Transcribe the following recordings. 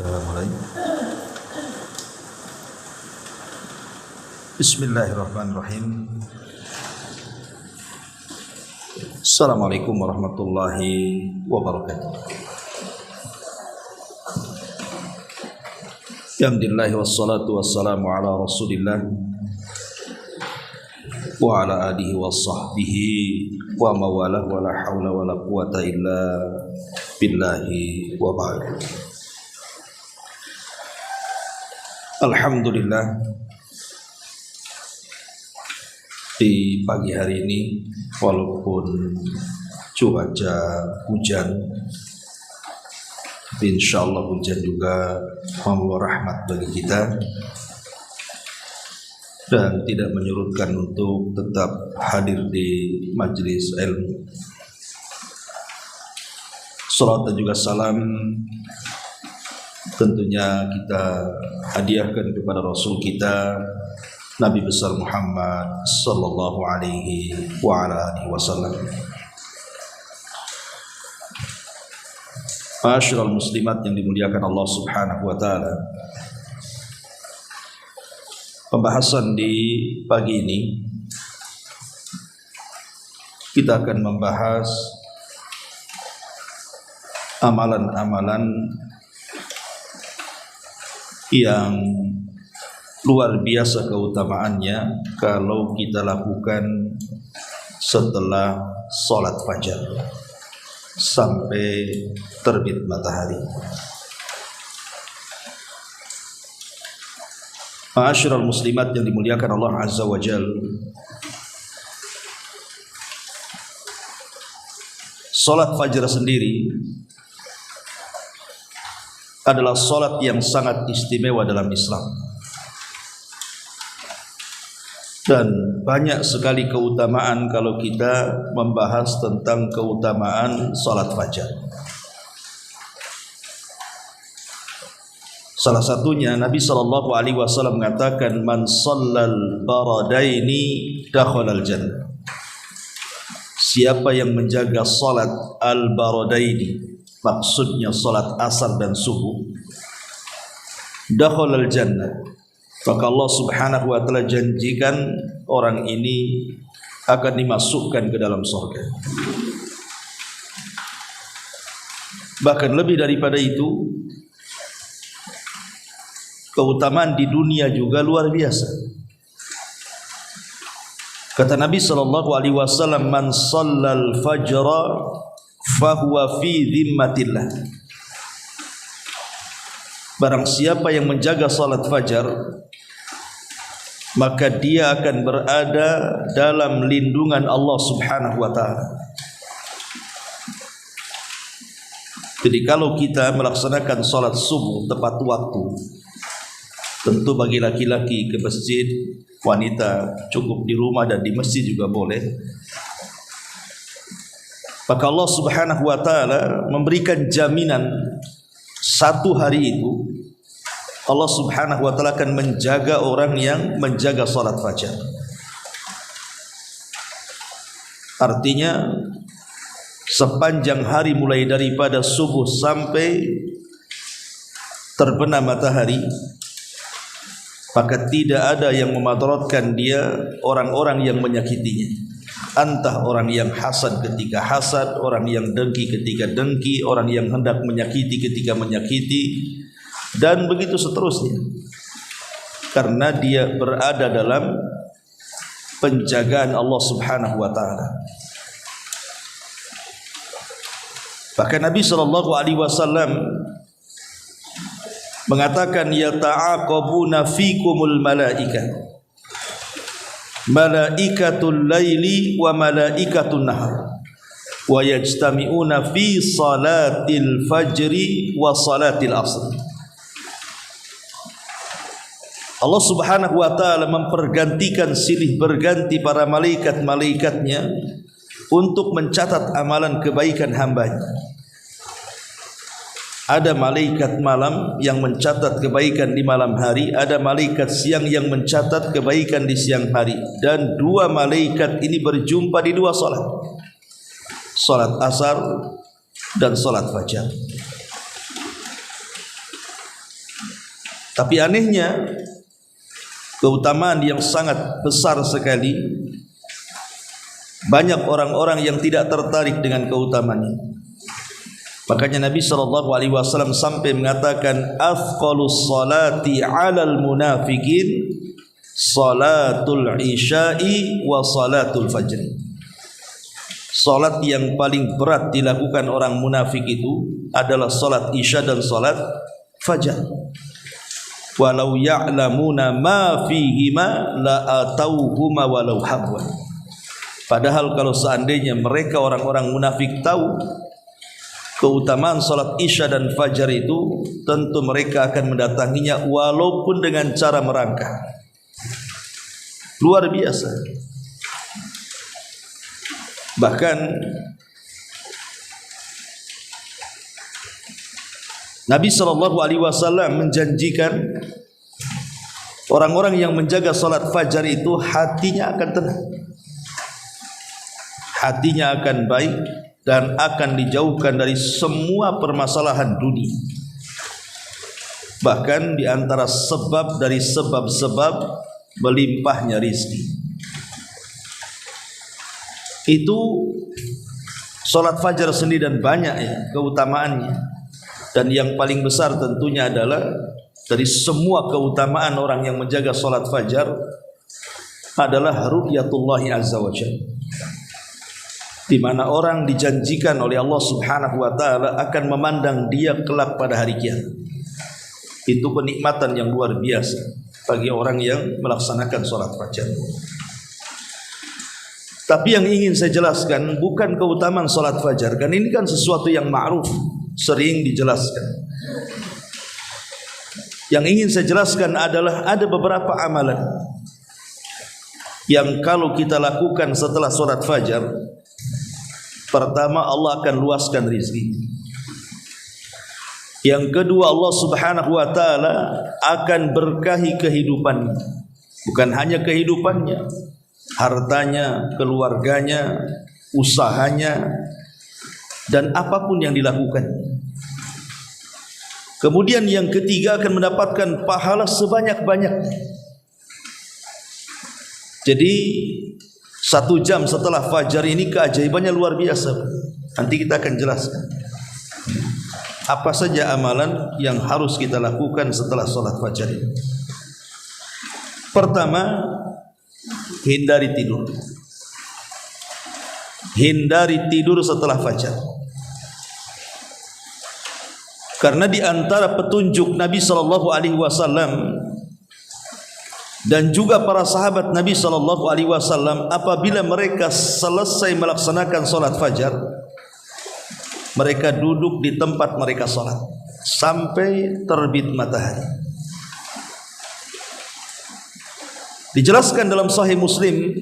Kita mulai. Bismillahirrahmanirrahim. Assalamualaikum warahmatullahi wabarakatuh. Alhamdulillah wassalatu wassalamu ala Rasulillah wa ala alihi wa sahbihi wa mawalah wa la hawla wa la quwata illa billahi wa ba'd. Alhamdulillah, di pagi hari ini walaupun cuaca hujan, tapi insyaallah hujan juga membawa rahmat bagi kita dan tidak menyurutkan untuk tetap hadir di majelis ilmu. Salat dan juga salam tentunya kita hadiahkan kepada Rasul kita Nabi besar Muhammad sallallahu alaihi wa ala alihi wasallam. Ma'asyiral muslimat yang dimuliakan Allah Subhanahu wa taala. Pembahasan di pagi ini kita akan membahas amalan-amalan yang luar biasa keutamaannya kalau kita lakukan setelah sholat fajar sampai terbit matahari. Ma'asyiral muslimat yang dimuliakan Allah Azza wa Jalla, sholat fajar sendiri adalah sholat yang sangat istimewa dalam Islam, dan banyak sekali keutamaan kalau kita membahas tentang keutamaan sholat fajar. Salah satunya Nabi SAW mengatakan, man shallal baradaini dakhalal jannah. Siapa yang menjaga sholat al-baradaini, maksudnya sholat asar dan subuh, dakhalal jannah, maka Allah Subhanahu wa taala janjikan orang ini akan dimasukkan ke dalam surga. Bahkan lebih daripada itu, keutamaan di dunia juga luar biasa. Kata Nabi SAW, man shallal fajra fahuwa fi dhimmatillah. Barang siapa yang menjaga salat fajar, maka dia akan berada dalam lindungan Allah Subhanahu wa taala. Jadi kalau kita melaksanakan salat subuh tepat waktu, tentu bagi laki-laki ke masjid, wanita cukup di rumah dan di masjid juga boleh, maka Allah Subhanahu wa taala memberikan jaminan satu hari itu Allah Subhanahu wa taala akan menjaga orang yang menjaga salat fajar. Artinya sepanjang hari mulai daripada subuh sampai terbenam matahari, maka tidak ada yang memadaratkan dia, orang-orang yang menyakitinya. Entah orang yang hasad ketika hasad, orang yang dengki ketika dengki, orang yang hendak menyakiti ketika menyakiti, dan begitu seterusnya. Karena dia berada dalam penjagaan Allah Subhanahu wa taala. Bahkan Nabi SAW mengatakan, yata'aqabuna fikumul malaikah, malaikatul laili wa malaikatun nahar, wa yajtami'una fi salatil fajri wa salatil asr. Allah Subhanahu wa taala mempergantikan silih berganti para malaikat-malaikatnya untuk mencatat amalan kebaikan hambanya. Ada malaikat malam yang mencatat kebaikan di malam hari, ada malaikat siang yang mencatat kebaikan di siang hari, dan dua malaikat ini berjumpa di dua salat, salat asar dan salat fajar. Tapi anehnya keutamaan yang sangat besar sekali, banyak orang-orang yang tidak tertarik dengan keutamaannya. Makanya Nabi SAW sampai mengatakan afqalus salati 'alal munafiqin salatul isya'i wa salatul fajr. Salat yang paling berat dilakukan orang munafik itu adalah salat isya dan salat fajar. Walau ya'lamuna ma fihima la atauhuma walau habwan. Padahal kalau seandainya mereka orang-orang munafik tahu keutamaan salat isya dan fajar itu, tentu mereka akan mendatanginya walaupun dengan cara merangkak. Luar biasa. Bahkan Nabi SAW menjanjikan orang-orang yang menjaga salat fajar itu hatinya akan tenang, hatinya akan baik, dan akan dijauhkan dari semua permasalahan dunia. Bahkan di antara sebab dari sebab-sebab melimpahnya rizki itu salat fajar sendiri, dan banyak ya keutamaannya. Dan yang paling besar tentunya adalah dari semua keutamaan orang yang menjaga salat fajar adalah ru'yatullahi azza wa jalla, di mana orang dijanjikan oleh Allah Subhanahu wa taala akan memandang dia kelak pada hari kiamat. Itu kenikmatan yang luar biasa bagi orang yang melaksanakan salat fajar. Tapi yang ingin saya jelaskan bukan keutamaan salat fajar, kan ini kan sesuatu yang ma'ruf, sering dijelaskan. Yang ingin saya jelaskan adalah ada beberapa amalan yang kalau kita lakukan setelah salat fajar, pertama Allah akan luaskan rezeki. Yang kedua, Allah Subhanahu wa taala akan berkahi kehidupannya. Bukan hanya kehidupannya, hartanya, keluarganya, usahanya, dan apapun yang dilakukan. Kemudian yang ketiga, akan mendapatkan pahala sebanyak-banyaknya. Jadi 1 jam setelah fajar ini keajaibannya luar biasa. Nanti kita akan jelaskan apa saja amalan yang harus kita lakukan setelah salat fajar ini. Pertama, hindari tidur. Hindari tidur setelah fajar. Karena di antara petunjuk Nabi SAW dan juga para sahabat Nabi SAW, apabila mereka selesai melaksanakan salat fajar, mereka duduk di tempat mereka salat sampai terbit matahari. Dijelaskan dalam Sahih Muslim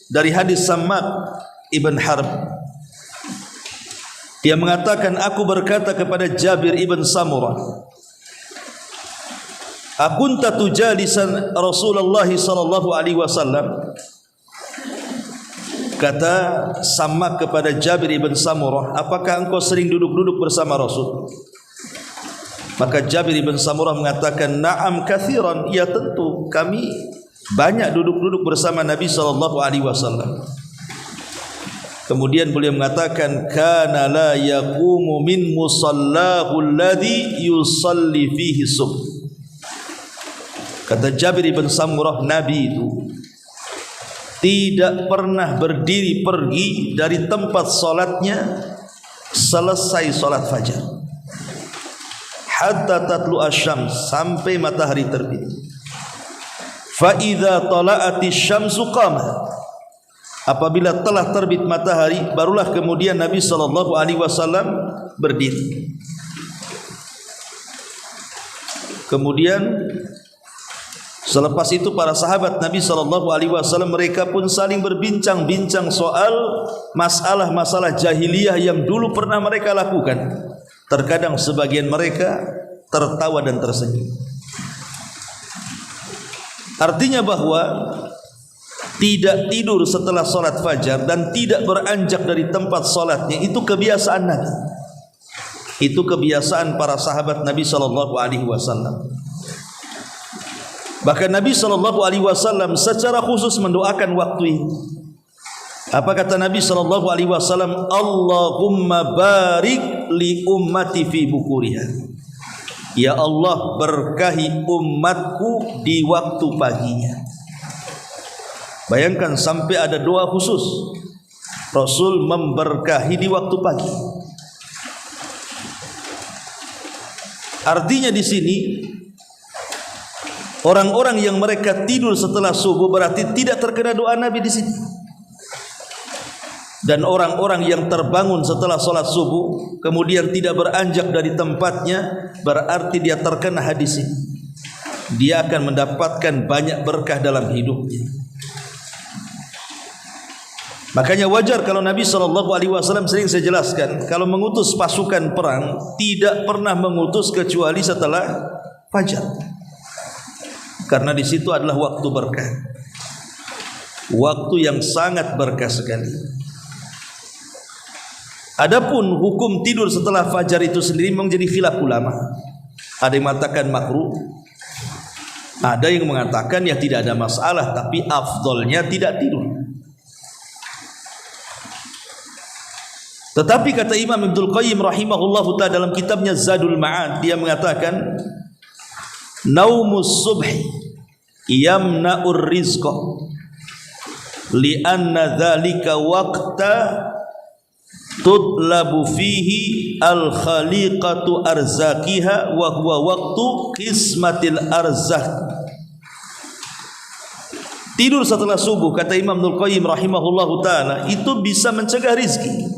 dari hadis Sammak ibn Harb, dia mengatakan, aku berkata kepada Jabir ibn Samurah, akunta tujalisan Rasulullah sallallahu alaihi wasallam. Kata Sammak kepada Jabir ibn Samurah, apakah engkau sering duduk-duduk bersama Rasul? Maka Jabir ibn Samurah mengatakan, na'am kathiran, ya tentu kami banyak duduk-duduk bersama Nabi sallallahu alaihi wasallam. Kemudian beliau mengatakan, kana la yaqumu min musallahu alladhi yusalli fihi subh. Kata Jabir ibn Samurah, Nabi itu tidak pernah berdiri pergi dari tempat salatnya selesai salat fajar, hatta tatlu asyams, sampai matahari terbit. Fa idza tala'atis syamsu qama, apabila telah terbit matahari, barulah kemudian Nabi SAW berdiri. Kemudian selepas itu para sahabat Nabi SAW mereka pun saling berbincang-bincang soal masalah-masalah jahiliyah yang dulu pernah mereka lakukan. Terkadang sebagian mereka tertawa dan tersenyum. Artinya bahwa tidak tidur setelah salat fajar dan tidak beranjak dari tempat salatnya itu kebiasaan Nabi. Itu kebiasaan para sahabat Nabi SAW. Bahkan Nabi SAW secara khusus mendoakan waktu ini. Apa kata Nabi SAW? Allahumma barik li ummati fi bukuriha. Ya Allah, berkahi umatku di waktu paginya. Bayangkan sampai ada doa khusus. Rasul memberkahi di waktu pagi. Artinya di sini orang-orang yang mereka tidur setelah subuh berarti tidak terkena doa Nabi di sini. Dan orang-orang yang terbangun setelah sholat subuh kemudian tidak beranjak dari tempatnya, berarti dia terkena hadis ini. Dia akan mendapatkan banyak berkah dalam hidupnya. Makanya wajar kalau Nabi SAW sering saya jelaskan, kalau mengutus pasukan perang tidak pernah mengutus kecuali setelah fajar, karena di situ adalah waktu berkah, waktu yang sangat berkah sekali. Adapun hukum tidur setelah fajar itu sendiri menjadi khilaf ulama. Ada yang mengatakan makruh, ada yang mengatakan ya tidak ada masalah, tapi afdolnya tidak tidur. Tetapi kata Imam Ibnul Qayyim rahimahullahu ta'ala dalam kitabnya Zadul Ma'ad, dia mengatakan naumus subhi yamna'ur rizqa li'anna dhalika waqta tutlabu fihi al-khaliqatu arzakiha wa huwa waqtu qismatil arzak. Tidur setelah subuh, kata Imam Ibnul Qayyim rahimahullahu ta'ala, itu bisa mencegah rizki.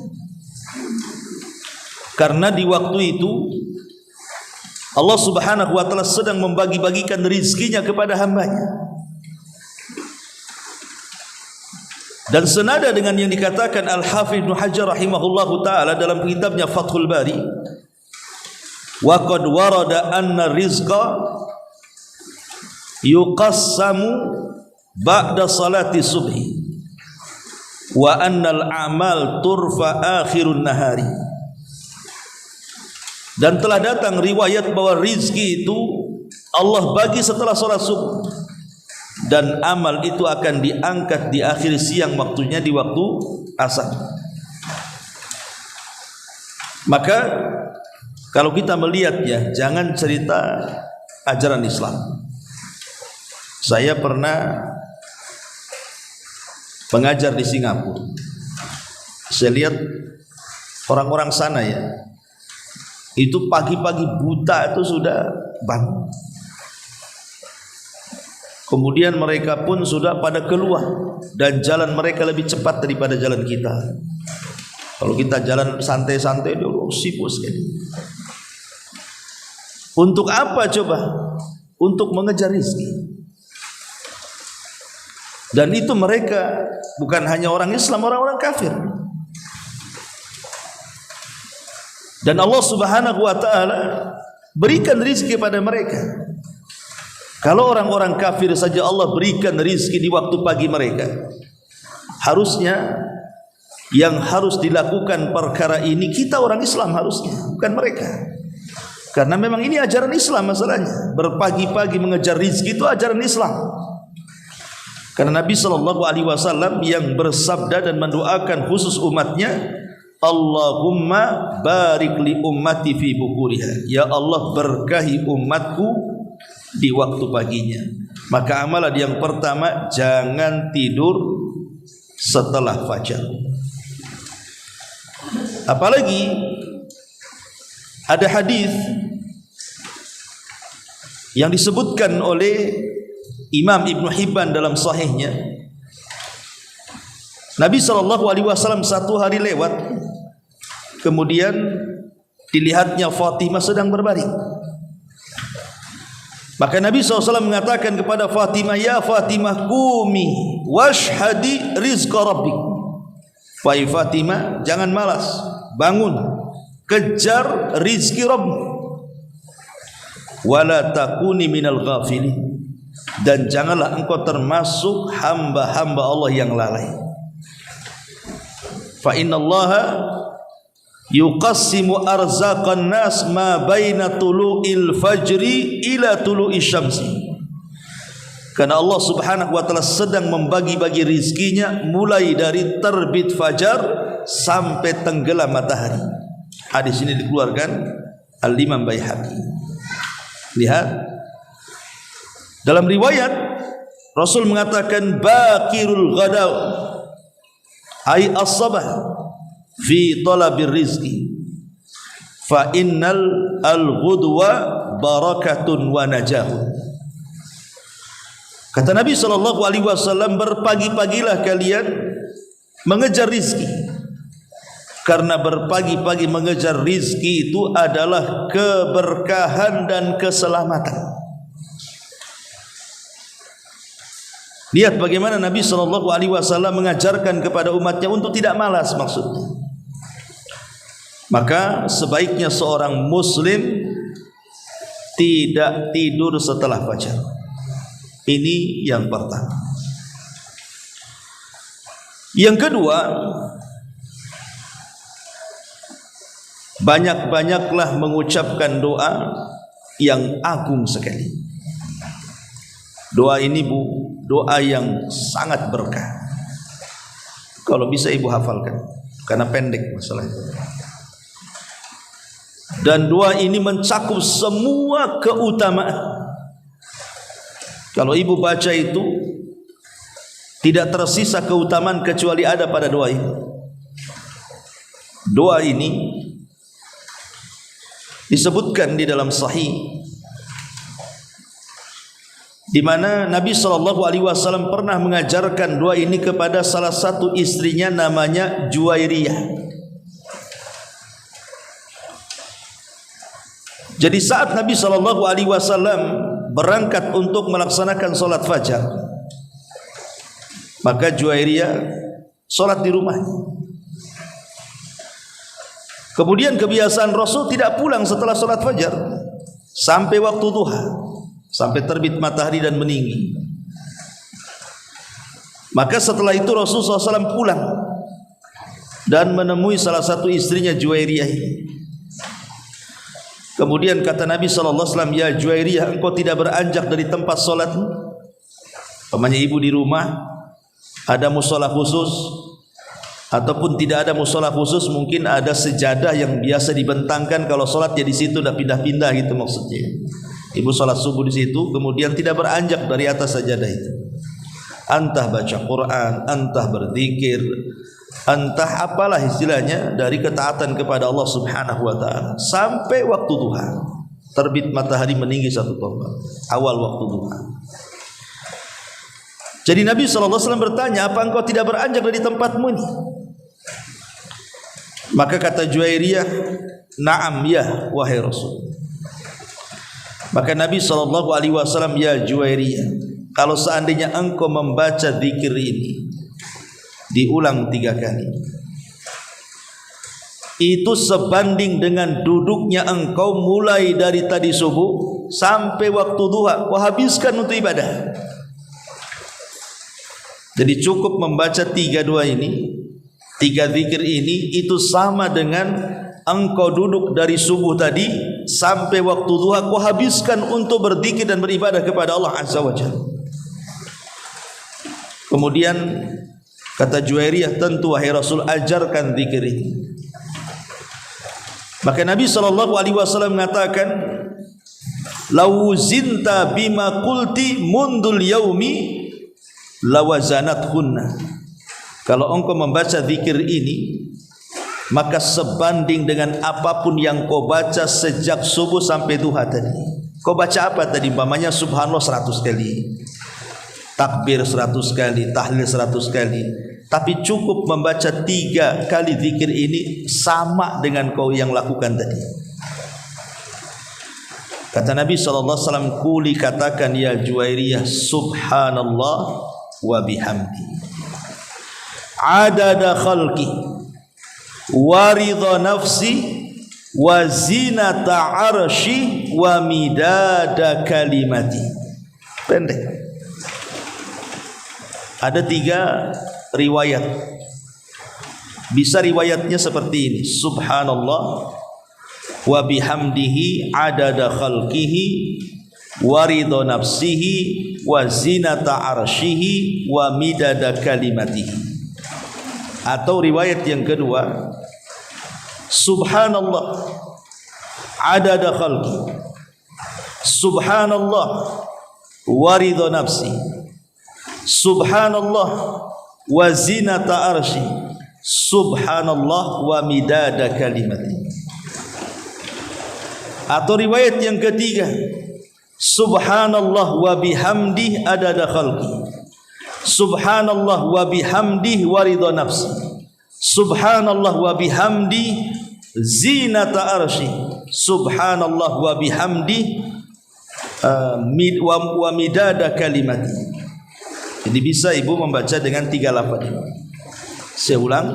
Karena di waktu itu Allah subhanahu wa ta'ala sedang membagi-bagikan rizkinya kepada hambanya. Dan senada dengan yang dikatakan Al-Hafidh Ibnu Hajar rahimahullahu ta'ala dalam kitabnya Fathul Bari, wa qad warada anna rizqa yuqassamu ba'da salati subhi wa annal a'mal turfa akhirun nahari. Dan telah datang riwayat bahwa rizki itu Allah bagi setelah sholat subuh, dan amal itu akan diangkat di akhir siang, waktunya di waktu asar. Maka kalau kita melihatnya, jangan cerita ajaran Islam. Saya pernah mengajar di Singapura. Saya lihat orang-orang sana ya, itu pagi-pagi buta itu sudah bangun. Kemudian mereka pun sudah pada keluar, dan jalan mereka lebih cepat daripada jalan kita. Kalau kita jalan santai-santai dulu sibuk sekali. Untuk apa coba? Untuk mengejar rezeki. Dan itu mereka bukan hanya orang Islam, orang-orang kafir. Dan Allah subhanahu wa ta'ala berikan rizki pada mereka. Kalau orang-orang kafir saja Allah berikan rizki di waktu pagi mereka, harusnya yang harus dilakukan perkara ini kita orang Islam harusnya, bukan mereka. Karena memang ini ajaran Islam masalahnya. Berpagi-pagi mengejar rizki itu ajaran Islam. Karena Nabi SAW yang bersabda dan mendoakan khusus umatnya, Allahumma barik li ummati fi bukuriha. Ya Allah, berkahi umatku di waktu paginya. Maka amalan yang pertama, jangan tidur setelah fajar. Apalagi ada hadis yang disebutkan oleh Imam Ibnu Hibban dalam sahihnya. Nabi SAW satu hari lewat, kemudian dilihatnya Fatimah sedang berbaring. Maka Nabi SAW mengatakan kepada Fatimah, ya Fatimah, qumi washhadi rizqa rabbik. Wahai Fatimah, jangan malas, bangun, kejar rizki Rabb. Wala takuni minal ghafilin, dan janganlah engkau termasuk hamba-hamba Allah yang lalai. Fa innallaha yuqassimu arzaqan nas ma baina tulu'il fajri ila tulu'i syamsi. Karena Allah Subhanahu wa taala sedang membagi-bagi rizkinya mulai dari terbit fajar sampai tenggelam matahari. Hadis ini dikeluarkan Al-Imam Baihaqi. Lihat, dalam riwayat Rasul mengatakan bakirul ghadaw ay as-sabah fi talabir rizqi fa innal al-ghudwa barakatun wa najahun. Kata Nabi SAW, berpagi-pagilah kalian mengejar rizki, karena berpagi-pagi mengejar rizki itu adalah keberkahan dan keselamatan. Lihat bagaimana Nabi SAW mengajarkan kepada umatnya untuk tidak malas maksudnya. Maka sebaiknya seorang muslim tidak tidur setelah fajar. Ini yang pertama. Yang kedua, banyak-banyaklah mengucapkan doa yang agung sekali. Doa ini doa yang sangat berkah. Kalau bisa ibu hafalkan, karena pendek masalahnya. Dan doa ini mencakup semua keutamaan. Kalau ibu baca itu, tidak tersisa keutamaan kecuali ada pada doa ini. Doa ini disebutkan di dalam Sahih, di mana Nabi SAW pernah mengajarkan doa ini kepada salah satu istrinya namanya Juwairiyah. Jadi saat Nabi SAW berangkat untuk melaksanakan solat fajar, maka Juwairiyah solat di rumahnya. Kemudian kebiasaan Rasul tidak pulang setelah solat fajar sampai waktu duha, sampai terbit matahari dan meninggi. Maka setelah itu Rasul SAW pulang dan menemui salah satu istrinya Juwairiyah. Kemudian kata Nabi SAW, ya Juwairiyah, engkau tidak beranjak dari tempat solatmu? Pamannya ibu di rumah, ada musola khusus, ataupun tidak ada musola khusus, mungkin ada sejadah yang biasa dibentangkan kalau solat ya di situ, udah pindah-pindah gitu maksudnya. Ibu solat subuh di situ, kemudian tidak beranjak dari atas sajadah itu. Entah baca Quran, entah berzikir, entah apalah istilahnya dari ketaatan kepada Allah Subhanahu wa taala sampai waktu duha. Terbit matahari meninggi satu tombak, awal waktu duha. Jadi Nabi SAW bertanya, apa engkau tidak beranjak dari tempatmu ini? Maka kata Juwairiyah, na'am ya wahai Rasul. Maka Nabi SAW, ya Juwairiyah, kalau seandainya engkau membaca zikir ini diulang 3 kali, itu sebanding dengan duduknya engkau mulai dari tadi subuh sampai waktu duha, kau habiskan untuk ibadah. Jadi cukup membaca 3 doa ini, 3 zikir ini, itu sama dengan engkau duduk dari subuh tadi sampai waktu duha, kau habiskan untuk berzikir dan beribadah kepada Allah Azza wa Jalla. Kemudian kata Juwairiyah, tentu wahai Rasul, ajarkan zikir ini. Maka Nabi SAW mengatakan, lau zinta bima qulti mundul yaumi lawazanat hunna. Kalau engkau membaca zikir ini, maka sebanding dengan apapun yang kau baca sejak subuh sampai duha tadi. Kau baca apa tadi? Umpamanya subhanallah 100 kali, takbir 100 kali, tahlil 100 kali, tapi cukup membaca 3 kali zikir ini sama dengan kau yang lakukan tadi. Kata Nabi SAW, kuli katakan ya Juwairiyah, subhanallah wa bihamdi adada khalqi wa ridha nafsi wa zinata arsy wa midada kalimati. Pendek. Ada 3 riwayat. Bisa riwayatnya seperti ini, subhanallah wa bihamdihi adada khalqihi wa ridha nafsihi wa zinata arsyihi wa midada kalimatihi. Atau riwayat yang kedua, subhanallah adada khalqi, subhanallah wa ridha nafsi, subhanallah wa zinata arsyi, subhanallah wa midada kalimati. Atau riwayat yang ketiga, subhanallah wa bihamdih adada khalqi, subhanallah wa bihamdih wa ridha nafsi, subhanallah wa bihamdih zinata arsyi, subhanallah wa bihamdih wa midada kalimati. Jadi bisa ibu membaca dengan 3 lafaz. Saya ulang,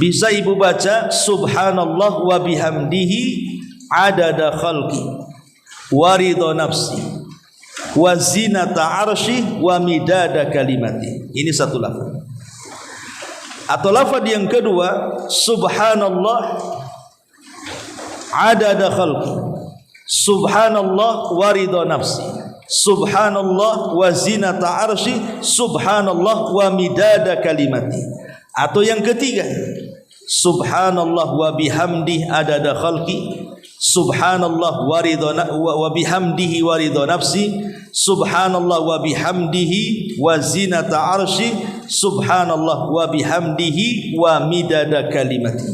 bisa ibu baca subhanallah wa bihamdihi adada khalqi wa ridha nafsi wa zinata arsyi wa midada kalimati. Ini satu lafaz. Atau lafaz yang kedua, subhanallah adada khalqi, subhanallah wa ridha nafsi, subhanallah wa zinata arsyi, subhanallah wa midada kalimati. Atau yang ketiga, subhanallah wa bihamdihi adada khalqi, subhanallah wa bihamdihi wa ridha nafsi, subhanallah wa bihamdihi wa zinata arsyi, subhanallah wa bihamdihi wa midada kalimati.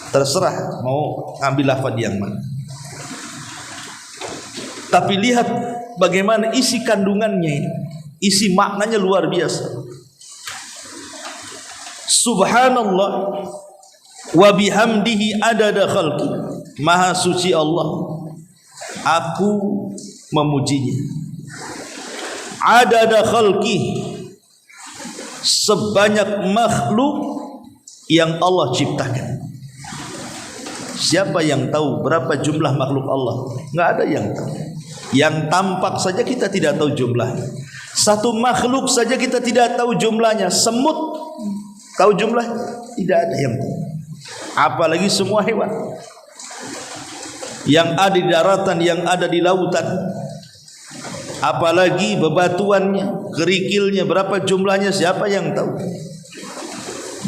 Terserah mau ambil lafaz yang mana. Tapi lihat bagaimana isi kandungannya ini. Isi maknanya luar biasa. Subhanallah wa bihamdihi adada khalqi. Maha suci Allah, aku memujinya. Adada khalqi, sebanyak makhluk yang Allah ciptakan. Siapa yang tahu berapa jumlah makhluk Allah? Enggak ada yang tahu. Yang tampak saja kita tidak tahu jumlahnya. Satu makhluk saja kita tidak tahu jumlahnya. Semut tahu jumlahnya? Tidak ada yang tahu. Apalagi semua hewan yang ada di daratan, yang ada di lautan. Apalagi bebatuannya, kerikilnya, berapa jumlahnya, siapa yang tahu?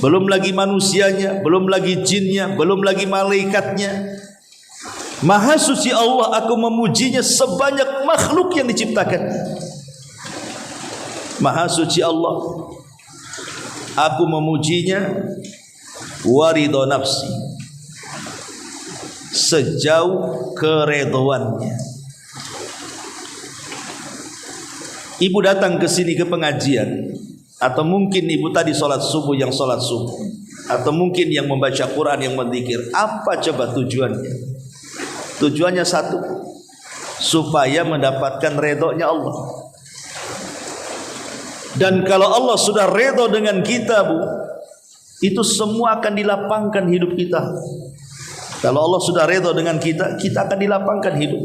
Belum lagi manusianya, belum lagi jinnya, belum lagi malaikatnya. Maha suci Allah, aku memujinya sebanyak makhluk yang diciptakan. Maha suci Allah, aku memujinya wa ridha nafsi, sejauh keredoannya. Ibu datang ke sini ke pengajian, atau mungkin ibu tadi sholat subuh, yang sholat subuh, atau mungkin yang membaca Quran, yang berzikir. Apa coba tujuannya? Tujuannya satu, supaya mendapatkan redhonya Allah. Dan kalau Allah sudah redho dengan kita, Bu, itu semua akan dilapangkan hidup kita. Kalau Allah sudah redho dengan kita, kita akan dilapangkan hidup.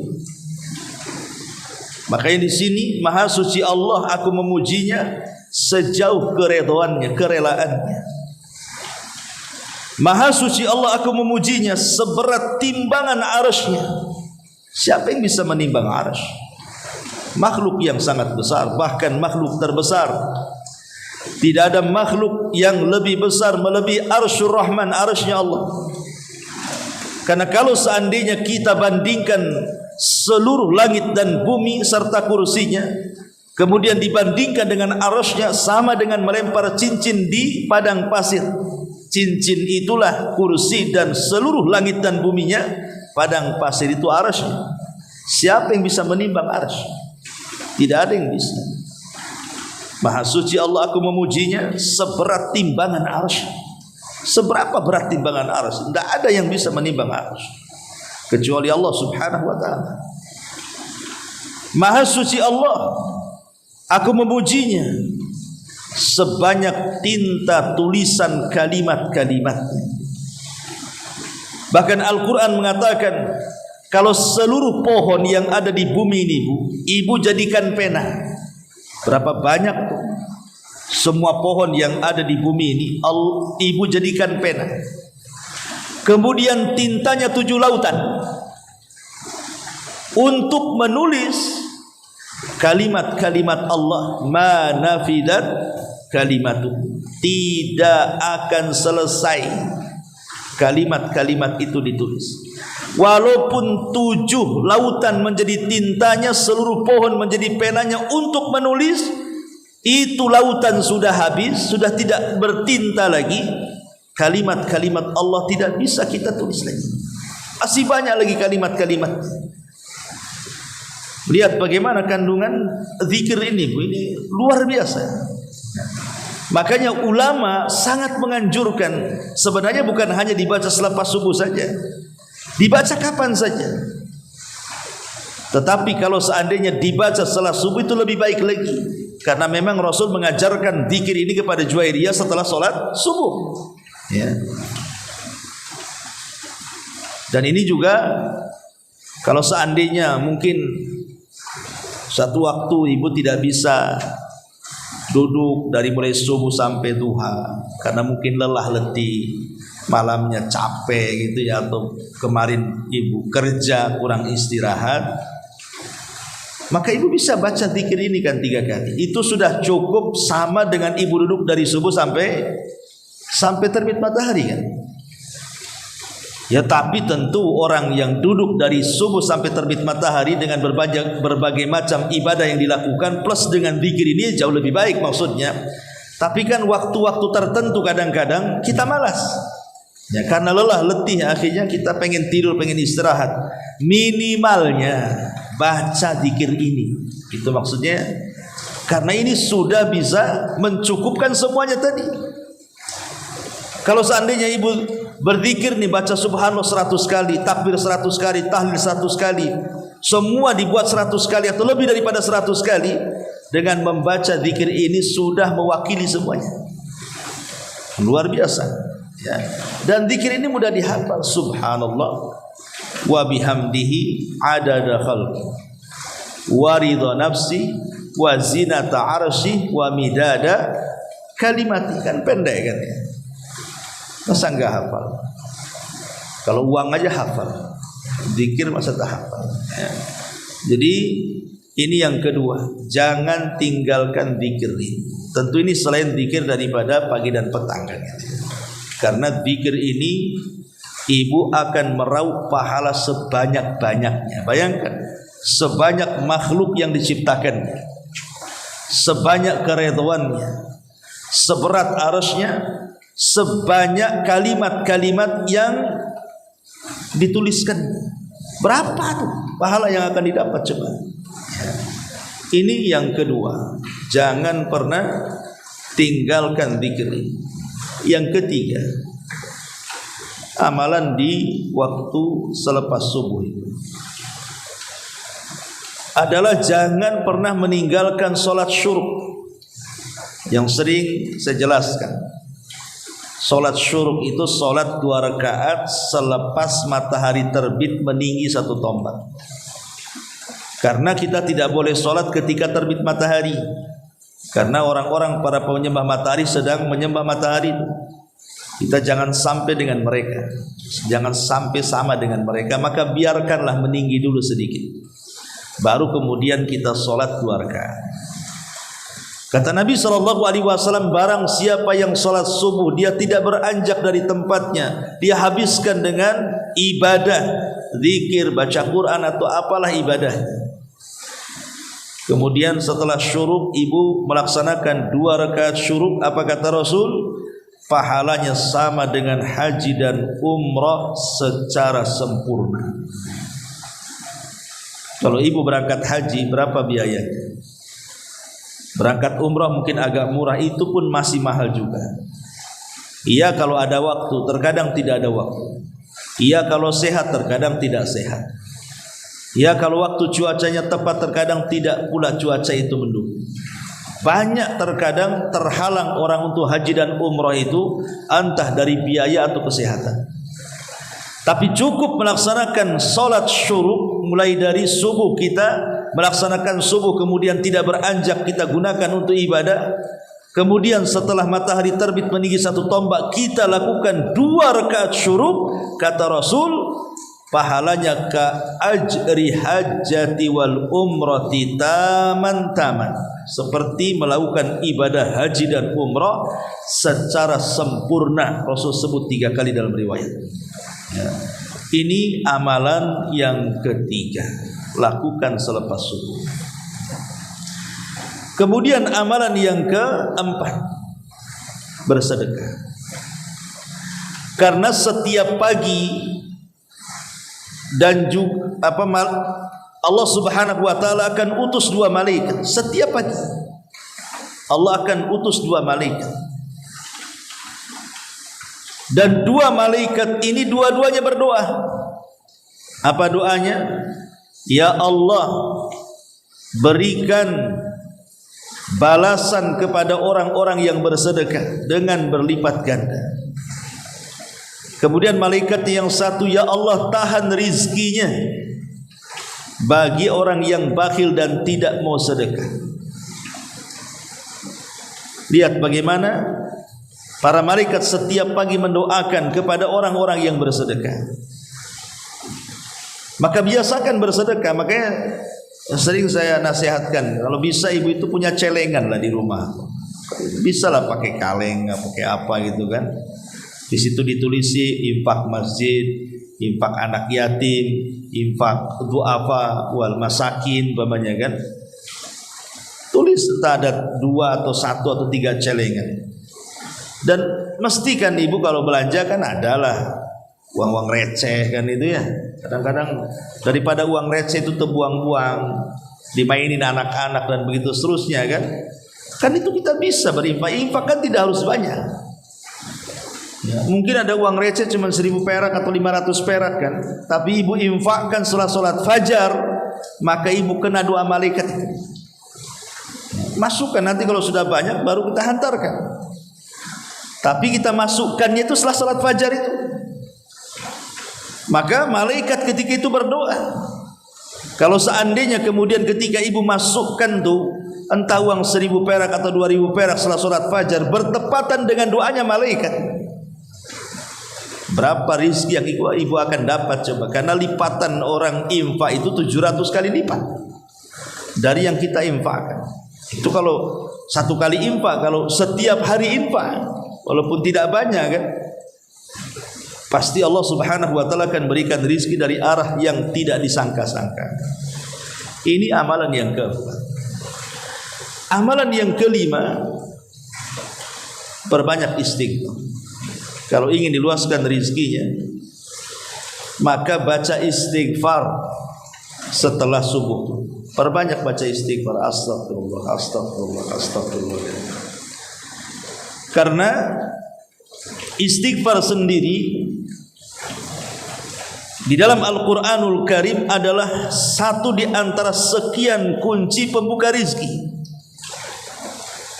Makanya di sini Maha suci Allah, aku memujinya sejauh keredhoannya, kerelaannya. Maha suci Allah, aku memujinya seberat timbangan arasy-Nya. Siapa yang bisa menimbang arasy? Makhluk yang sangat besar, bahkan makhluk terbesar. Tidak ada makhluk yang lebih besar melebihi arsyur Rahman, arasy-Nya Allah. Karena kalau seandainya kita bandingkan seluruh langit dan bumi serta kursinya, kemudian dibandingkan dengan arasy-Nya, sama dengan melempar cincin di padang pasir. Cincin itulah kursi dan seluruh langit dan buminya. Padang pasir itu arasy-Nya. Siapa yang bisa menimbang arasy? Tidak ada yang bisa. Maha suci Allah, aku memujinya seberat timbangan arasy. Seberapa berat timbangan arasy? Tidak ada yang bisa menimbang arasy kecuali Allah subhanahu wa ta'ala. Maha suci Allah, aku memujinya sebanyak tinta tulisan kalimat-kalimatnya. Bahkan Al-Quran mengatakan, kalau seluruh pohon yang ada di bumi ini, Bu, ibu jadikan pena. Berapa banyak tuh? Semua pohon yang ada di bumi ini, ibu jadikan pena. Kemudian tintanya 7 lautan untuk menulis kalimat-kalimat Allah ma nafidat kalimatu, tidak akan selesai kalimat-kalimat itu ditulis. Walaupun 7 lautan menjadi tintanya, seluruh pohon menjadi penanya untuk menulis, itu lautan sudah habis, sudah tidak bertinta lagi, kalimat-kalimat Allah tidak bisa kita tulis lagi. Masih banyak lagi kalimat-kalimat. Lihat bagaimana kandungan zikir ini, Bu, ini luar biasa. Makanya ulama sangat menganjurkan, sebenarnya bukan hanya dibaca selepas subuh saja, dibaca kapan saja. Tetapi kalau seandainya dibaca setelah subuh itu lebih baik lagi, karena memang Rasul mengajarkan zikir ini kepada Juwairiyah setelah sholat subuh, ya. Dan ini juga kalau seandainya mungkin satu waktu ibu tidak bisa duduk dari mulai subuh sampai duha karena mungkin lelah letih, malamnya capek gitu ya, atau kemarin ibu kerja kurang istirahat, maka ibu bisa baca zikir ini kan 3 kali. Itu sudah cukup, sama dengan ibu duduk dari subuh sampai terbit matahari kan. Ya, tapi tentu orang yang duduk dari subuh sampai terbit matahari dengan berbagai macam ibadah yang dilakukan plus dengan zikir ini jauh lebih baik maksudnya. Tapi kan waktu-waktu tertentu kadang-kadang kita malas, ya, karena lelah letih, akhirnya kita pengen tidur, pengen istirahat. Minimalnya baca zikir ini, itu maksudnya, karena ini sudah bisa mencukupkan semuanya tadi. Kalau seandainya ibu berzikir nih, baca subhanallah 100 kali, takbir 100 kali, tahlil 100 kali, semua dibuat 100 kali atau lebih daripada 100 kali, dengan membaca zikir ini sudah mewakili semuanya. Luar biasa, ya. Dan zikir ini mudah dihafal. Subhanallah wa bihamdihi adada khalqi wa ridha nafsi wa zinata arsy wa midada kalimati. Kan pendek kan ya, masa enggak hafal? Kalau uang aja hafal, zikir masa tak hafal, ya. Jadi ini yang kedua, jangan tinggalkan zikir ini. Tentu ini selain zikir daripada pagi dan petang kan, ya. Karena zikir ini ibu akan meraup pahala sebanyak-banyaknya. Bayangkan, sebanyak makhluk yang diciptakan, sebanyak keridhaannya, seberat arasnya, sebanyak kalimat-kalimat yang dituliskan. Berapa tuh pahala yang akan didapat coba? Ini yang kedua, jangan pernah tinggalkan zikir ini. Yang ketiga, amalan di waktu selepas subuh itu adalah jangan pernah meninggalkan sholat syuruk. Yang sering saya jelaskan, sholat syuruk itu sholat 2 rakaat selepas matahari terbit meninggi 1 tombak. Karena kita tidak boleh sholat ketika terbit matahari, karena orang-orang para penyembah matahari sedang menyembah matahari. Kita jangan sampai dengan mereka, jangan sampai sama dengan mereka, maka biarkanlah meninggi dulu sedikit, baru kemudian kita sholat 2 rakaat. Kata Nabi SAW, barang siapa yang sholat subuh dia tidak beranjak dari tempatnya, dia habiskan dengan ibadah, zikir, baca Quran atau apalah ibadahnya. Kemudian setelah syuruk ibu melaksanakan 2 rakaat syuruk, apa kata Rasul? Pahalanya sama dengan haji dan umrah secara sempurna. Kalau ibu berangkat haji, berapa biayanya? Berangkat umrah mungkin agak murah, itu pun masih mahal juga. Iya kalau ada waktu, terkadang tidak ada waktu. Iya kalau sehat, terkadang tidak sehat. Iya kalau waktu cuacanya tepat, terkadang tidak pula cuaca itu mendukung. Banyak terkadang terhalang orang untuk haji dan umrah itu, entah dari biaya atau kesehatan. Tapi cukup melaksanakan sholat syuruk, mulai dari subuh kita melaksanakan subuh, kemudian tidak beranjak kita gunakan untuk ibadah. Kemudian setelah matahari terbit meninggi 1 tombak, kita lakukan 2 rakaat syuruk. Kata Rasul, pahalanya ka ajri hajjati wal umrati taman, seperti melakukan ibadah haji dan umrah secara sempurna. Rasul sebut 3 kali dalam riwayat. Ya. Ini amalan yang ketiga, lakukan selepas subuh. Kemudian amalan yang keempat, bersedekah. Karena setiap pagi dan juga Allah Subhanahu wa taala akan utus 2 malaikat setiap pagi. Allah akan utus 2 malaikat. Dan 2 malaikat ini dua-duanya berdoa. Apa doanya? Ya Allah, berikan balasan kepada orang-orang yang bersedekah dengan berlipat ganda. Kemudian malaikat yang satu, ya Allah, tahan rizkinya bagi orang yang bakhil dan tidak mau sedekah. Lihat bagaimana para malaikat setiap pagi mendoakan kepada orang-orang yang bersedekah. Maka biasakan bersedekah. Makanya sering saya nasihatkan, kalau bisa ibu itu punya celengan lah di rumah. Bisa lah pakai kaleng, pakai apa gitu kan. Di situ ditulisi infak masjid, infak anak yatim, infak du'afa wal masakin umpamanya kan. Tulis entah ada 2 atau 1 atau 3 celengan. Dan mestikan ibu kalau belanja kan adalah uang-uang receh kan itu ya. Kadang-kadang daripada uang receh itu terbuang-buang, dimainin anak-anak dan begitu seterusnya kan. Kan itu kita bisa berinfak. Infak kan tidak harus banyak. Ya, mungkin ada uang receh cuma 1.000 perak atau 500 perak kan. Tapi ibu infakkan setelah sholat fajar, maka ibu kena doa malaikat. Masukkan, nanti kalau sudah banyak baru kita hantarkan. Tapi kita masukkannya itu setelah sholat fajar itu. Maka malaikat ketika itu berdoa. Kalau seandainya kemudian ketika ibu masukkan tuh entah uang 1.000 perak atau 2.000 perak setelah sholat fajar bertepatan dengan doanya malaikat, berapa rizki yang ibu akan dapat coba? Karena lipatan orang infak itu 700 kali lipat dari yang kita infakkan. Itu kalau 1 kali infak. Kalau setiap hari infak, walaupun tidak banyak kan, pasti Allah Subhanahu wa taala akan berikan rizki dari arah yang tidak disangka-sangka. Ini amalan yang keempat. Amalan yang kelima, perbanyak istighfar. Kalau ingin diluaskan rizkinya, maka baca istighfar setelah subuh. Perbanyak baca istighfar. Astagfirullah, astagfirullah, astagfirullah. Karena istighfar sendiri di dalam Al-Quranul Karim adalah satu di antara sekian kunci pembuka rizki.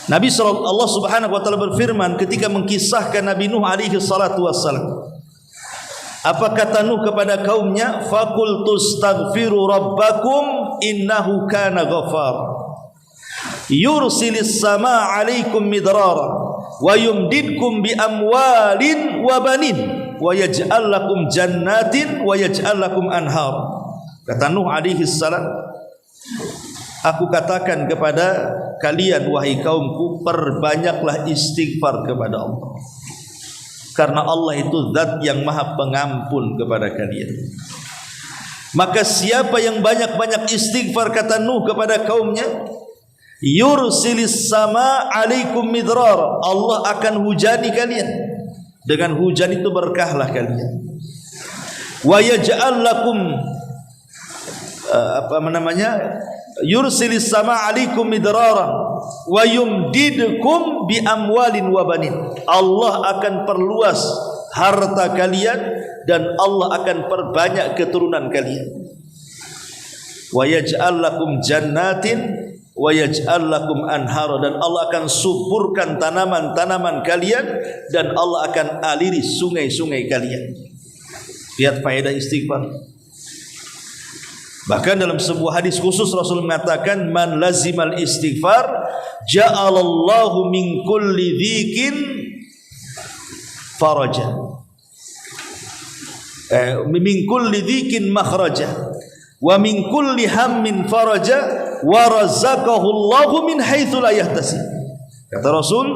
Nabi Allah Subhanahu wa taala berfirman ketika mengkisahkan Nabi Nuh alaihi salatu wassalam. Apa kata Nuh kepada kaumnya? Faqultu astaghfiru rabbakum innahu kana ghafar. Yursilis samaa 'alaikum midrara wa yumdidkum bi amwalin wa banin wa yaj'al lakum jannatin wa yaj'al lakum anhar. Kata Nuh alaihi salam, aku katakan kepada kalian wahai kaumku, perbanyaklah istighfar kepada Allah. Karena Allah itu zat yang maha pengampun kepada kalian. Maka siapa yang banyak-banyak istighfar, kata Nuh kepada kaumnya, yursilis sama alaikum midrar, Allah akan hujani kalian. Dengan hujan itu berkahlah kalian. Wa yaj'al lakum yursilis sama alaikum midrara wa yumdidkum bi amwalin wa banin. Allah akan perluas harta kalian dan Allah akan perbanyak keturunan kalian. Wa yaj'al lakum jannatin wa yaj'al lakum anhara, dan Allah akan suburkan tanaman-tanaman kalian dan Allah akan aliri sungai-sungai kalian. Lihat faedah istighfar. Bahkan dalam sebuah hadis khusus Rasul mengatakan, man lazimal istighfar ja'alallahu min kulli dhikin faraja. min kulli dhikin makhraja wa min kulli hammin faraja wa razaqahu Allahu min haitsu la yahtasib. Kata Rasul,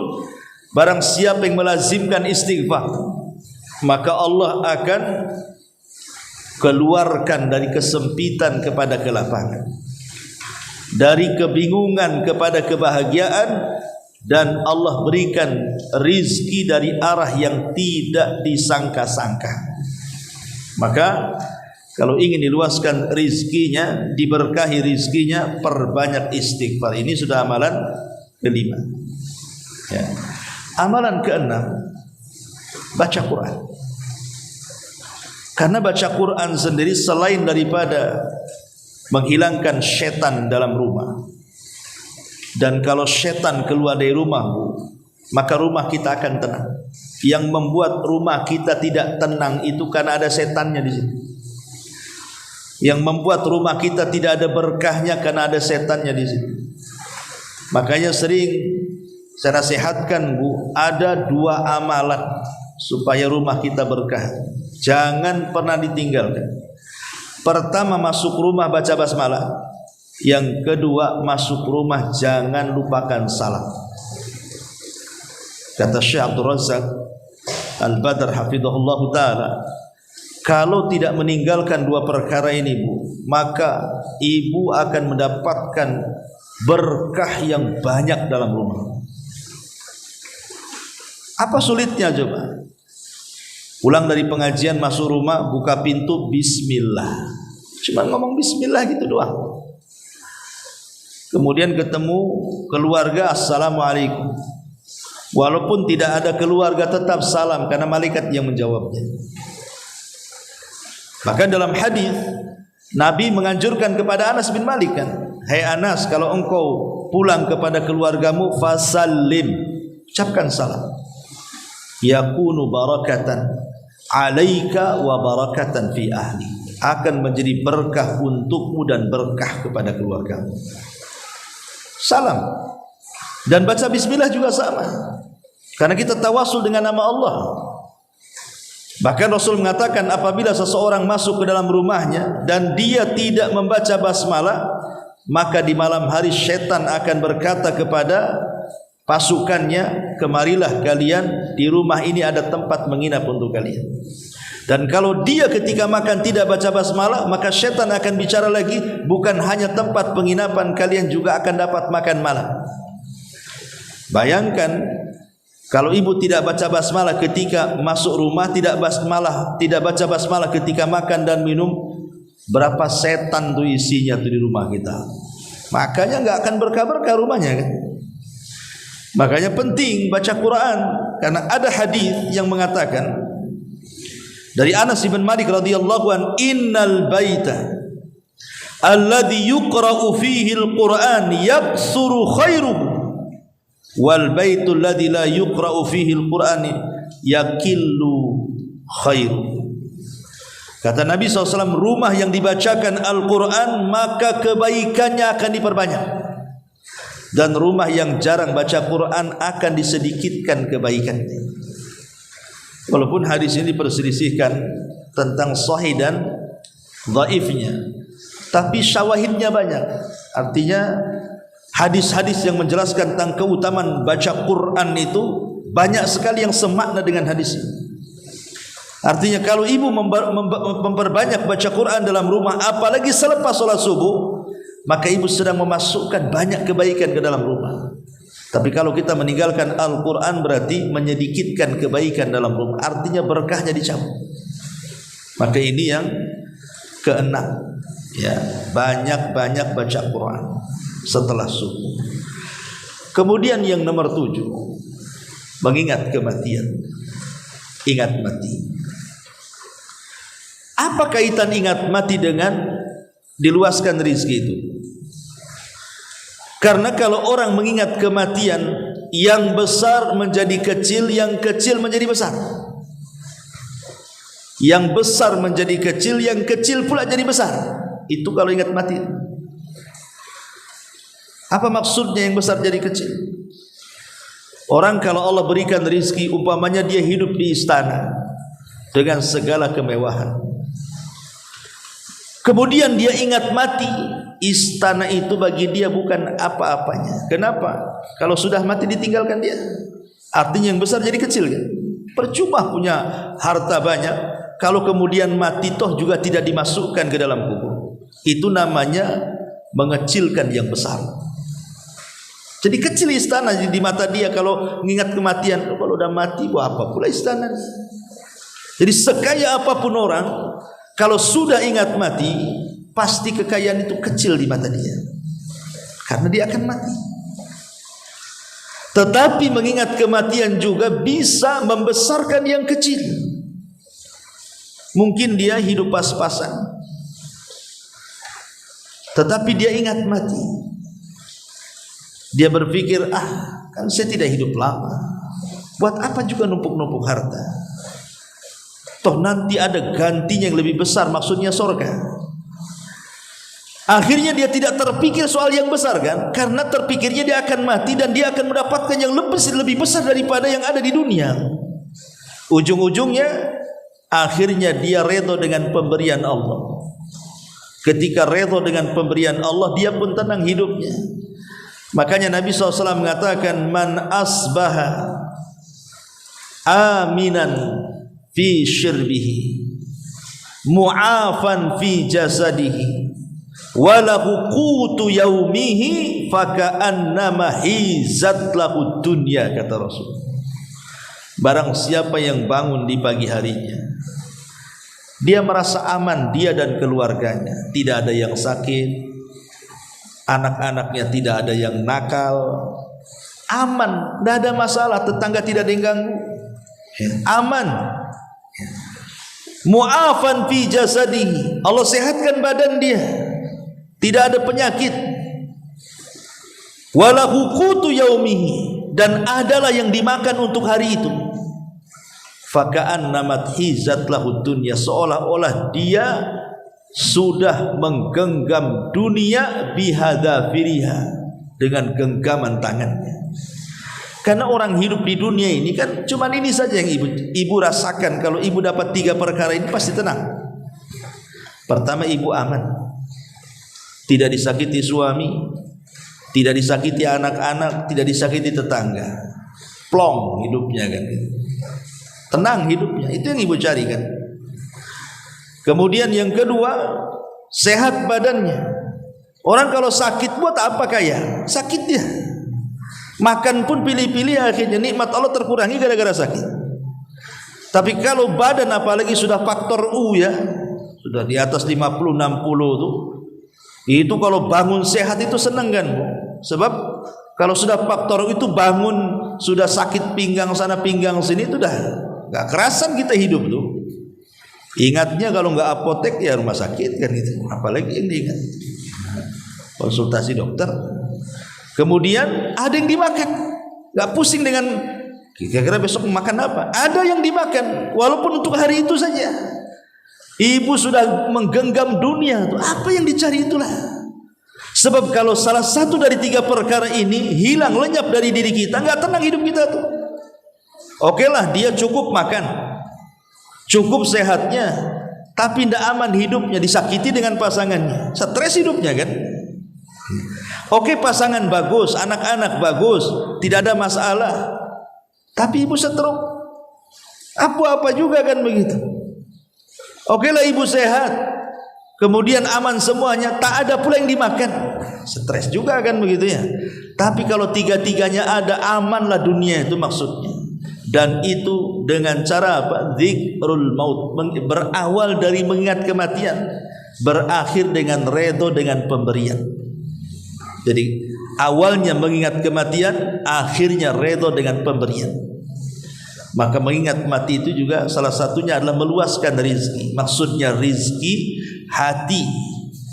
barang siapa yang melazimkan istighfar, maka Allah akan keluarkan dari kesempitan kepada kelapangan, dari kebingungan kepada kebahagiaan, dan Allah berikan rizki dari arah yang tidak disangka-sangka. Maka kalau ingin diluaskan rizkinya, diberkahi rizkinya, perbanyak istighfar. Ini sudah amalan kelima ya. Amalan keenam, baca Quran. Karena baca Quran sendiri selain daripada menghilangkan setan dalam rumah, dan kalau setan keluar dari rumah, maka rumah kita akan tenang. Yang membuat rumah kita tidak tenang itu karena ada setannya di situ. Yang membuat rumah kita tidak ada berkahnya karena ada setannya di situ. Makanya sering saya nasihatkan, Bu, ada 2 amalan supaya rumah kita berkah. Jangan pernah ditinggalkan. Pertama, masuk rumah baca basmalah. Yang kedua, masuk rumah jangan lupakan salam. Kata Syekh Abdul Razak Al-Badr hafizahullah ta'ala, kalau tidak meninggalkan 2 perkara ini, Bu, maka ibu akan mendapatkan berkah yang banyak dalam rumah. Apa sulitnya coba? Pulang dari pengajian, masuk rumah, buka pintu, bismillah. Cuma ngomong bismillah gitu doang. Kemudian ketemu keluarga, assalamualaikum. Walaupun tidak ada keluarga tetap salam, karena malaikat yang menjawabnya. Bahkan dalam hadis Nabi menganjurkan kepada Anas bin Malik kan, hai Anas, kalau engkau pulang kepada keluargamu, fasallim, ucapkan salam. Yakunu barakatan alaika wa barakatan fi ahli, akan menjadi berkah untukmu dan berkah kepada keluargamu. Salam. Dan baca bismillah juga sama, karena kita tawasul dengan nama Allah. Bahkan Rasul mengatakan, apabila seseorang masuk ke dalam rumahnya dan dia tidak membaca basmalah, maka di malam hari syaitan akan berkata kepada pasukannya, kemarilah kalian, di rumah ini ada tempat menginap untuk kalian. Dan kalau dia ketika makan tidak baca basmalah, maka syaitan akan bicara lagi, bukan hanya tempat penginapan, kalian juga akan dapat makan malam. Bayangkan kalau ibu tidak baca basmalah ketika masuk rumah, tidak baca basmalah ketika makan dan minum, berapa setan tuh isinya tuh di rumah kita. Makanya nggak akan berkah-berkah rumahnya kan. Makanya penting baca Quran, karena ada hadis yang mengatakan dari Anas bin Malik radhiyallahu an, innal baita alladhi yuqra'u fihi al-Quran yaksuru khairuhu wal baitul ladzi la yuqra'u fihi al-Qur'an yakillu khairu. Kata Nabi SAW, rumah yang dibacakan Al-Quran maka kebaikannya akan diperbanyak, dan rumah yang jarang baca Quran akan disedikitkan kebaikannya. Walaupun hadis ini diperselisihkan tentang sahih dan dhaifnya, tapi syawahidnya banyak. Artinya hadis-hadis yang menjelaskan tentang keutamaan baca Quran itu banyak sekali yang semakna dengan hadis ini. Artinya kalau ibu memperbanyak baca Quran dalam rumah, apalagi selepas sholat subuh, maka ibu sedang memasukkan banyak kebaikan ke dalam rumah. Tapi kalau kita meninggalkan Al-Quran, berarti menyedikitkan kebaikan dalam rumah, artinya berkahnya dicabut. Maka ini yang keenam ya, banyak-banyak baca Quran setelah subuh. Kemudian yang nomor 7, mengingat kematian. Ingat mati. Apa kaitan ingat mati dengan diluaskan rizki itu? Karena kalau orang mengingat kematian, yang besar menjadi kecil, yang kecil menjadi besar. Yang besar menjadi kecil, yang kecil pula jadi besar. Itu kalau ingat mati. Apa maksudnya yang besar jadi kecil? Orang kalau Allah berikan rizki, umpamanya dia hidup di istana, dengan segala kemewahan. Kemudian dia ingat mati, istana itu bagi dia bukan apa-apanya. Kenapa? Kalau sudah mati ditinggalkan dia, artinya yang besar jadi kecil kan? Percuma punya harta banyak kalau kemudian mati toh juga tidak dimasukkan ke dalam kubur. Itu namanya mengecilkan yang besar. Jadi kecil istana di mata dia kalau mengingat kematian. Kalau udah mati, wah apa pula istana. Jadi sekaya apapun orang, kalau sudah ingat mati, pasti kekayaan itu kecil di mata dia, karena dia akan mati. Tetapi mengingat kematian juga bisa membesarkan yang kecil. Mungkin dia hidup pas-pasan, tetapi dia ingat mati. Dia berpikir, kan saya tidak hidup lama, buat apa juga numpuk-numpuk harta? Toh nanti ada gantinya yang lebih besar, maksudnya surga. Akhirnya dia tidak terpikir soal yang besar kan, karena terpikirnya dia akan mati dan dia akan mendapatkan yang lebih besar daripada yang ada di dunia. Ujung-ujungnya akhirnya dia redha dengan pemberian Allah. Ketika redha dengan pemberian Allah, dia pun tenang hidupnya. Makanya Nabi SAW mengatakan, man asbaha aminan fi syirbihi mu'afan fi jasadihi walahu qutu yaumihi faka'annama hizat lahu dunya, kata Rasul. Barang siapa yang bangun di pagi harinya, dia merasa aman, dia dan keluarganya, tidak ada yang sakit, anak-anaknya tidak ada yang nakal, aman, tidak ada masalah, tetangga tidak ada yang ganggu, aman. Mu'afan fi jasadihi, Allah sehatkan badan dia, tidak ada penyakit. Walahu qutu yaumihi, dan adalah yang dimakan untuk hari itu. Faka'annamat hizat lahu dunya, seolah-olah dia sudah menggenggam dunia bihadzafiriha, dengan genggaman tangannya. Karena orang hidup di dunia ini kan cuma ini saja yang ibu rasakan. Kalau ibu dapat 3 perkara ini pasti tenang. Pertama, ibu aman, tidak disakiti suami, tidak disakiti anak-anak, tidak disakiti tetangga. Plong hidupnya kan, tenang hidupnya. Itu yang ibu cari kan. Kemudian yang kedua, sehat badannya. Orang kalau sakit buat apa kaya? Sakit dia. Makan pun pilih-pilih, akhirnya nikmat Allah terkurangi gara-gara sakit. Tapi kalau badan apalagi sudah faktor U ya, sudah di atas 50, 60 tuh, itu kalau bangun sehat itu seneng kan? Sebab kalau sudah faktor U itu bangun sudah sakit pinggang sana pinggang sini, itu dah gak kerasan kita hidup tuh. Ingatnya kalau nggak apotek ya rumah sakit kan itu, apalagi yang diingat konsultasi dokter. Kemudian ada yang dimakan, nggak pusing dengan kira-kira besok makan apa. Ada yang dimakan, walaupun untuk hari itu saja. Ibu sudah menggenggam dunia, apa yang dicari itulah. Sebab kalau salah satu dari 3 perkara ini hilang, lenyap dari diri kita, nggak tenang hidup kita tuh. Oke lah, dia cukup makan, cukup sehatnya, tapi tidak aman hidupnya, disakiti dengan pasangannya, stres hidupnya kan. Oke, pasangan bagus, anak-anak bagus, tidak ada masalah, tapi ibu stroke, apa-apa juga kan begitu. Oke lah, ibu sehat, kemudian aman semuanya, tak ada pula yang dimakan, stres juga kan begitu ya. Tapi kalau 3-tiganya ada, amanlah dunia itu maksudnya. Dan itu dengan cara apa? Zikrul maut, berawal dari mengingat kematian, berakhir dengan redha dengan pemberian. Jadi awalnya mengingat kematian, akhirnya redha dengan pemberian. Maka mengingat mati itu juga salah satunya adalah meluaskan rizki. Maksudnya rizki hati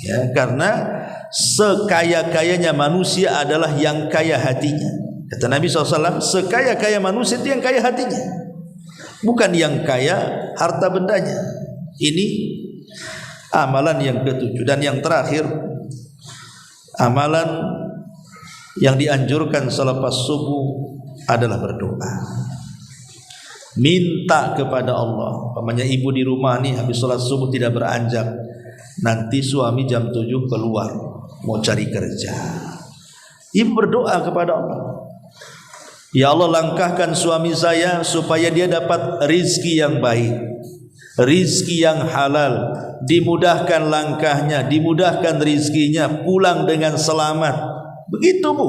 ya, karena sekaya-kayanya manusia adalah yang kaya hatinya. Kata Nabi SAW, sekaya-kaya manusia itu yang kaya hatinya, bukan yang kaya harta bendanya. Ini amalan yang ke-7. Dan yang terakhir, amalan yang dianjurkan selepas subuh adalah berdoa. minta kepada Allah. Umpamanya ibu di rumah nih habis sholat subuh tidak beranjak, nanti suami jam 7 keluar mau cari kerja, ibu berdoa kepada Allah, ya Allah langkahkan suami saya supaya dia dapat rizki yang baik, rizki yang halal, dimudahkan langkahnya, dimudahkan rizkinya, pulang dengan selamat. Begitu Bu,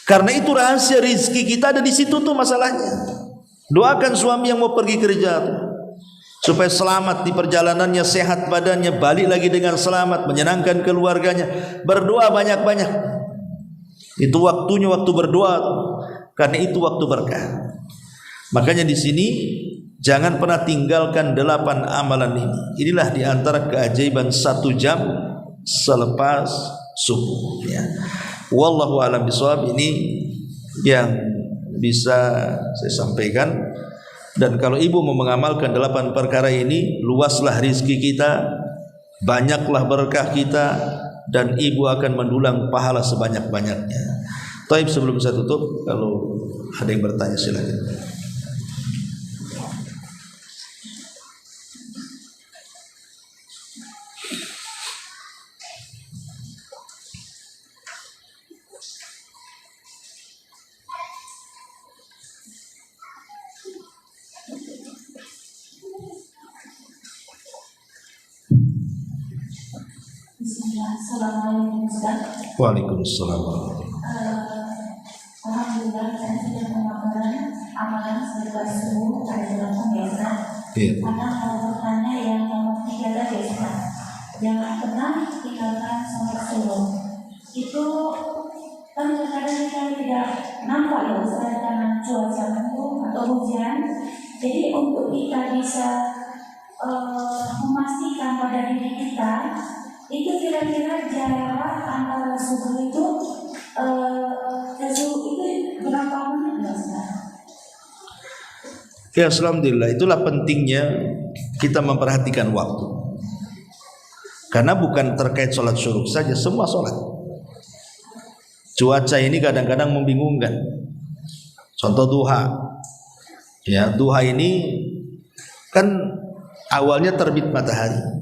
karena itu rahasia rizki kita ada di situ tuh masalahnya. Doakan suami yang mau pergi kerja tuh, supaya selamat di perjalanannya, sehat badannya, balik lagi dengan selamat, menyenangkan keluarganya. Berdoa banyak-banyak. Itu waktunya waktu berdoa, karena itu waktu berkah. Makanya di sini jangan pernah tinggalkan 8 amalan ini. Inilah di antara keajaiban 1 jam selepas subuh. Ya. Wallahu a'lam bishawab. Ini yang bisa saya sampaikan. Dan kalau ibu mau mengamalkan 8 perkara ini, luaslah rizki kita, banyaklah berkah kita, dan ibu akan mendulang pahala sebanyak-banyaknya. Taib, sebelum saya tutup, kalau ada yang bertanya silakan. Assalamualaikum Ustaz. Waalaikumsalam. Alhamdulillah saya sudah mengamalkan amalan setelah subuh pada dalam biasa. Karena kalau bertanya yang nomor 3 tadi Ustaz, jangan pernah tinggalkan sholat subuh. Itu kan kadang kita tidak nampak ya Ustaz karena cuaca mendung atau hujan. Jadi untuk kita bisa memastikan pada diri kita, itu kira-kira jarak antara subuh itu ke subuh itu berapa menit Ustaz? Ya, alhamdulillah, itulah pentingnya kita memperhatikan waktu. Karena bukan terkait sholat syuruk saja, semua sholat. Cuaca ini kadang-kadang membingungkan. Contoh duha. Ya, duha ini kan awalnya terbit matahari.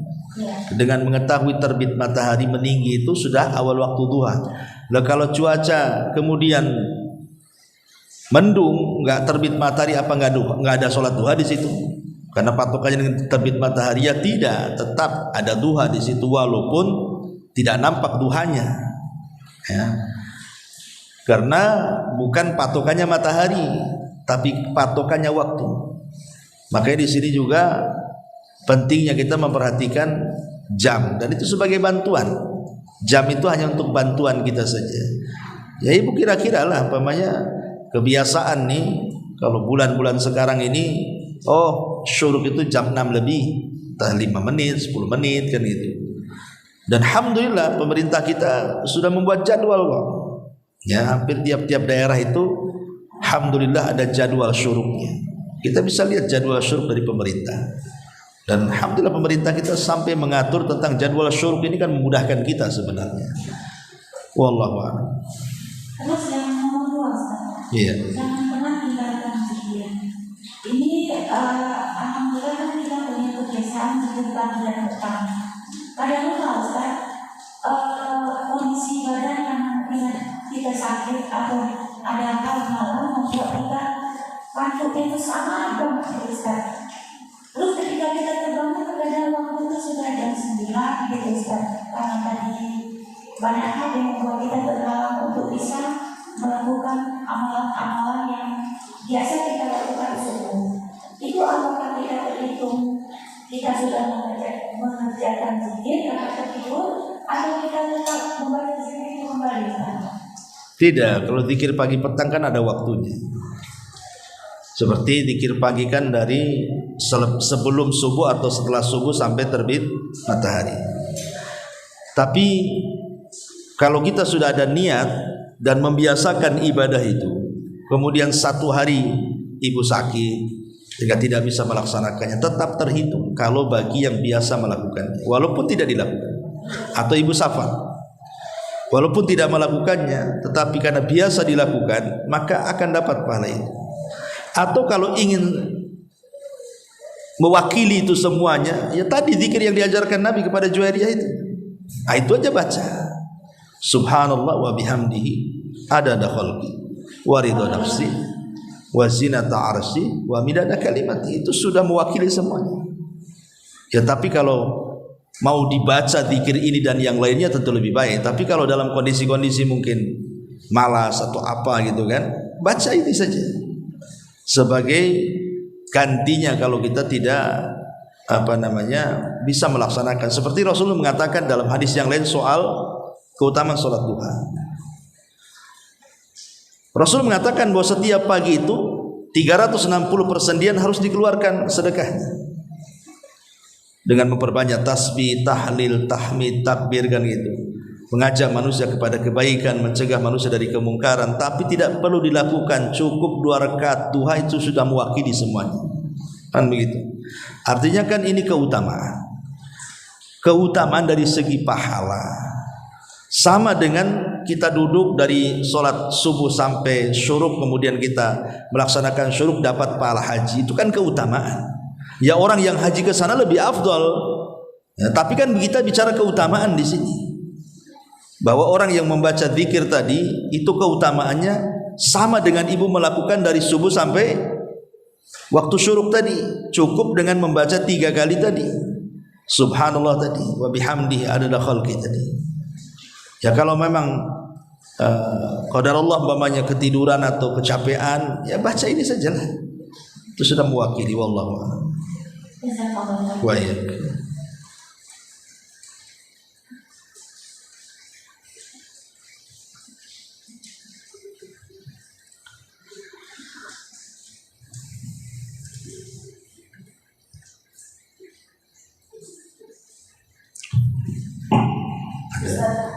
Dengan mengetahui terbit matahari meninggi itu sudah awal waktu duha. Lah kalau cuaca kemudian mendung, nggak terbit matahari, apa nggak ada sholat duha di situ? Karena patokannya dengan terbit matahari, ya tidak, tetap ada duha di situ walaupun tidak nampak duhanya. Ya. Karena bukan patokannya matahari, tapi patokannya waktu. Makanya di sini juga pentingnya kita memperhatikan jam, dan itu sebagai bantuan. Jam itu hanya untuk bantuan kita saja. Ya ibu kira-kira lah, umpamanya kebiasaan nih kalau bulan-bulan sekarang ini, oh syuruk itu jam 6 lebih, entah 5 menit, 10 menit kan gitu. Dan alhamdulillah pemerintah kita sudah membuat jadwal kok. Ya, hampir tiap-tiap daerah itu alhamdulillah ada jadwal syuruknya. Kita bisa lihat jadwal syuruk dari pemerintah. Dan alhamdulillah pemerintah kita sampai mengatur tentang jadwal syuruk ini, kan memudahkan kita sebenarnya. Wallahu a'lam. Terus yang nomor 2 Ustaz. Iya. Jangan pernah tinggalkan zikir. Ini alhamdulillah kan kita punya kebiasaan zikir pagi dan petang. Kadang lupa Ustaz, kondisi badan yang kita sakit atau ada hal membuat kita kantuknya itu sangat banget Ustaz. Terus ketika kita terbangun kadang waktu itu sudah jam 9 gitu Ustaz. Karena tadi banyak hal yang membuat kita terhalang untuk bisa melakukan amalan-amalan yang biasa kita lakukan subuh. Itu apakah kita terhitung kita sudah mengerjakan zikir karena tertidur, atau kita tetap membaca zikir itu kembali? Tidak, kalau zikir pagi petang kan ada waktunya. Seperti zikir pagi kan dari sebelum subuh atau setelah subuh sampai terbit matahari. Tapi kalau kita sudah ada niat dan membiasakan ibadah itu, kemudian satu hari ibu sakit sehingga tidak bisa melaksanakannya, tetap terhitung kalau bagi yang biasa melakukannya, walaupun tidak dilakukan. Atau ibu safar, walaupun tidak melakukannya, tetapi karena biasa dilakukan, maka akan dapat pahala itu. Atau kalau ingin mewakili itu semuanya, ya tadi zikir yang diajarkan Nabi kepada Juwairiyah itu. Nah, itu aja baca. Subhanallah wa bihamdihi adada khalqi wa ridha nafsi wa zinata arsy wa midada kalimati. Itu sudah mewakili semuanya. Ya tapi kalau mau dibaca zikir ini dan yang lainnya tentu lebih baik. Tapi kalau dalam kondisi-kondisi mungkin malas atau apa gitu kan, baca ini saja sebagai gantinya kalau kita tidak bisa melaksanakan. Seperti Rasulullah mengatakan dalam hadis yang lain soal keutamaan sholat duha. Rasul mengatakan bahwa setiap pagi itu 360 persendian harus dikeluarkan sedekahnya dengan memperbanyak tasbih, tahlil, tahmid, takbir kan gitu. Mengajak manusia kepada kebaikan, mencegah manusia dari kemungkaran, tapi tidak perlu dilakukan, cukup 2 rakaat duha itu sudah mewakili semuanya. Kan begitu. Artinya kan ini keutamaan dari segi pahala. Sama dengan kita duduk dari sholat subuh sampai syuruk, kemudian kita melaksanakan syuruk dapat pahala haji, itu kan keutamaan. Ya orang yang haji ke sana lebih afdal. Ya, tapi kan kita bicara keutamaan di sini. Bahwa orang yang membaca zikir tadi itu keutamaannya sama dengan ibu melakukan dari subuh sampai waktu syuruk tadi, cukup dengan membaca 3 kali tadi. Subhanallah tadi, wa bihamdihi adada khalqi tadi. Ya kalau memang qadarullah umpamanya ketiduran atau kecapean, ya baca ini sajalah. Itu sudah mewakili, wallahu a'lam. Wa iyyakum.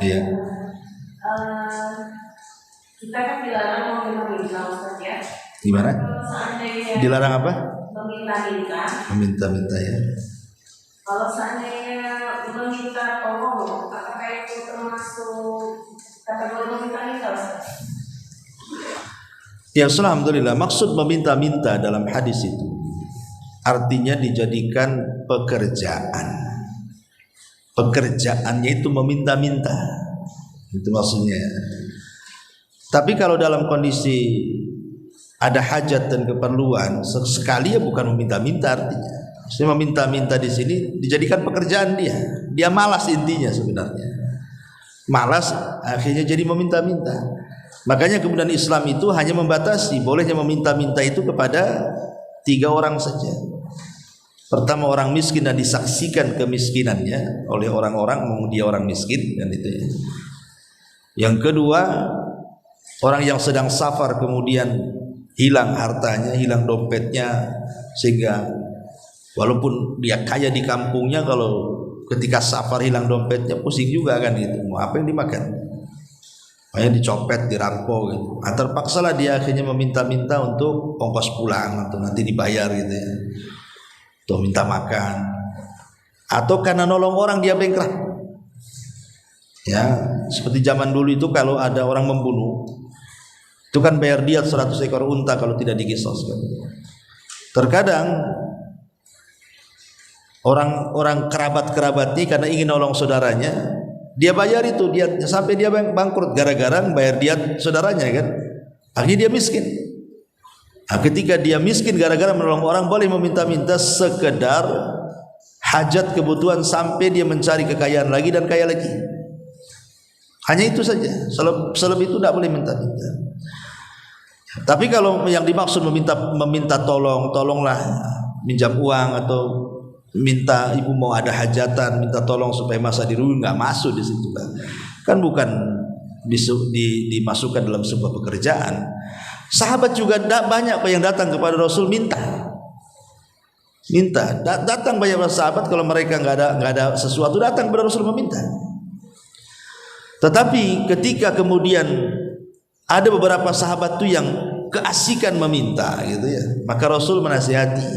Iya. Kita kan dilarang meminta-minta, Ustaz ya. Gimana? Dilarang apa? Meminta-minta ya. Kalau seandainya meminta tolong, apakah itu termasuk kategori meminta-minta, Ustaz? Ya, alhamdulillah. Maksud meminta-minta dalam hadis itu artinya dijadikan pekerjaan. Pekerjaannya itu meminta-minta, itu maksudnya. Tapi kalau dalam kondisi ada hajat dan keperluan, sekali ya bukan meminta-minta artinya. Maksudnya meminta-minta di sini dijadikan pekerjaan dia. Dia malas intinya sebenarnya. Malas akhirnya jadi meminta-minta. Makanya kemudian Islam itu hanya membatasi bolehnya meminta-minta itu kepada 3 orang saja. Pertama orang miskin dan disaksikan kemiskinannya oleh orang-orang, dia orang miskin kan itu ya. Yang kedua, orang yang sedang safar kemudian hilang hartanya, hilang dompetnya, sehingga walaupun dia kaya di kampungnya, kalau ketika safar hilang dompetnya pusing juga kan gitu. Mau apa yang dimakan? Makanya dicopet, dirampok gitu. Terpaksalah dia akhirnya meminta-minta untuk ongkos pulang atau nanti dibayar gitu ya. Tuh minta makan, atau karena nolong orang dia bankrupt. Ya, seperti zaman dulu itu kalau ada orang membunuh, itu kan bayar diat 100 ekor unta kalau tidak diqisaskan. Terkadang orang kerabat-kerabatnya karena ingin nolong saudaranya, dia bayar itu diatnya sampai dia bangkrut gara-gara bayar diat saudaranya kan. Akhirnya dia miskin. Nah, ketika dia miskin gara-gara menolong orang, boleh meminta-minta sekedar hajat kebutuhan sampai dia mencari kekayaan lagi dan kaya lagi. Hanya itu saja. Selebih itu tidak boleh minta-minta. Tapi kalau yang dimaksud meminta tolonglah minjam uang atau minta ibu mau ada hajatan, minta tolong supaya masa dirui, nggak masuk di situ kan bukan dimasukkan dalam sebuah pekerjaan. Sahabat juga banyak yang datang kepada Rasul minta. Datang banyak sahabat kalau mereka nggak ada sesuatu datang kepada Rasul meminta. Tetapi ketika kemudian ada beberapa sahabat tuh yang keasikan meminta gitu ya, maka Rasul menasihati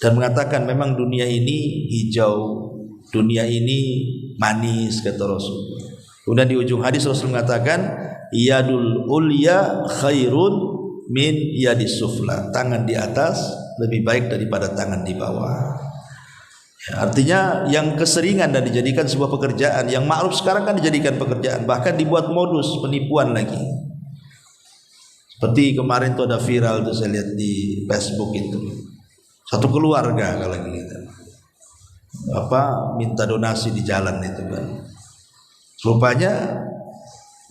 dan mengatakan memang dunia ini hijau, dunia ini manis kata Rasul. Kemudian di ujung hadis Rasul mengatakan yadul ulya khairun min yadis sufla. Tangan di atas lebih baik daripada tangan di bawah. Ya, artinya yang keseringan dan dijadikan sebuah pekerjaan, yang ma'ruf sekarang kan dijadikan pekerjaan, bahkan dibuat modus penipuan lagi. Seperti kemarin tuh ada viral tuh saya lihat di Facebook itu. Satu keluarga kalau gitu. Minta donasi di jalan itu kan. Rupanya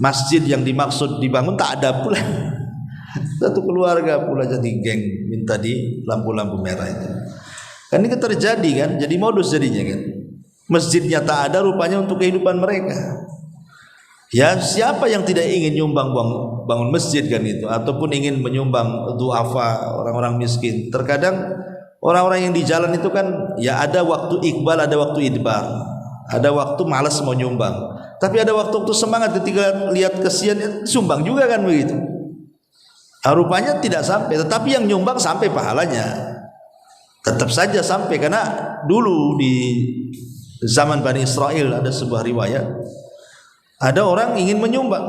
masjid yang dimaksud dibangun tak ada pula. Satu keluarga pula jadi geng minta di lampu-lampu merah itu. Kan ini terjadi kan, jadi modus jadinya kan. Masjidnya tak ada rupanya untuk kehidupan mereka. Ya siapa yang tidak ingin nyumbang bangun masjid kan itu, ataupun ingin menyumbang duafa orang-orang miskin. Terkadang orang-orang yang di jalan itu kan ya ada waktu iqbal, ada waktu idbar, ada waktu malas mau nyumbang, tapi ada waktu semangat ketika lihat kesian sumbang juga kan begitu. Rupanya tidak sampai, tetapi yang nyumbang sampai pahalanya. Tetap saja sampai, karena dulu di zaman Bani Israel ada sebuah riwayat, ada orang ingin menyumbang,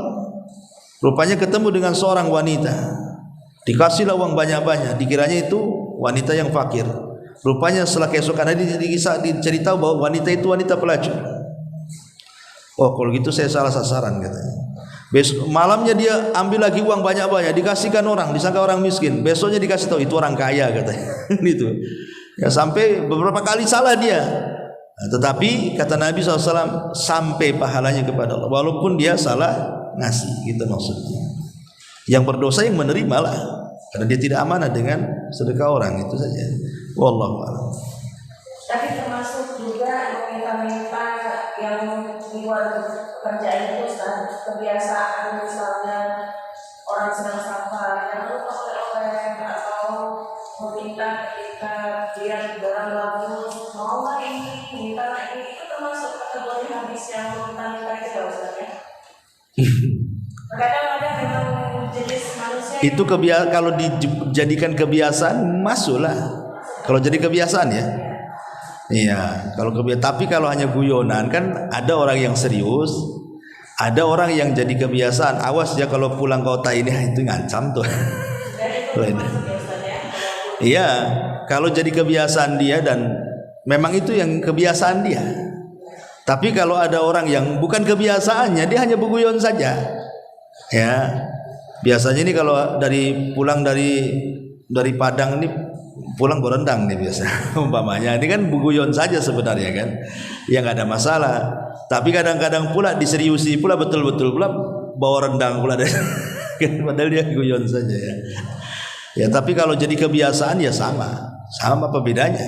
rupanya ketemu dengan seorang wanita, dikasihlah uang banyak-banyak, dikiranya itu wanita yang fakir. Rupanya setelah keesokan hari dicari tahu bahwa wanita itu wanita pelacur. Oh kalau gitu saya salah sasaran katanya. Besok malamnya dia ambil lagi uang banyak-banyak, dikasihkan orang, disangka orang miskin. Besoknya dikasih tahu itu orang kaya katanya. Gitu. Ya sampai beberapa kali salah dia. Nah, tetapi kata Nabi SAW sampai pahalanya kepada Allah, walaupun dia salah ngasih, gitu maksudnya. Yang berdosa yang menerima lah, karena dia tidak amanah dengan sedekah orang, itu saja. Wallahu a'lam. Tapi termasuk juga meminta-minta yang di luar pekerjaan itu, kebiasaan misalnya orang sedang safar yang lupa oleh-oleh atau meminta ketika dia barang bagus, mau nggak ini, minta ini, itu termasuk kategori hadis yang meminta-minta itu ya Ustaz ya? Kadang ada memang jenis manusia itu kalau dijadikan kebiasaan masuklah. Kalau jadi kebiasaan ya. Iya, tapi kalau hanya guyonan kan ada orang yang serius, ada orang yang jadi kebiasaan. Awas ya kalau pulang kota ini itu ngancam tuh. Iya, kalau jadi kebiasaan dia dan memang itu yang kebiasaan dia. Tapi kalau ada orang yang bukan kebiasaannya, dia hanya berguyon saja. Ya. Biasanya ini kalau pulang dari Padang ini pulang berendang nih biasa umpamanya, ini kan buguyon saja sebenarnya kan, ya nggak ada masalah. Tapi kadang-kadang pula diseriusi pula, betul-betul pula bawa rendang pula deh. Padahal dia guyon saja ya. Ya tapi kalau jadi kebiasaan ya sama apa bedanya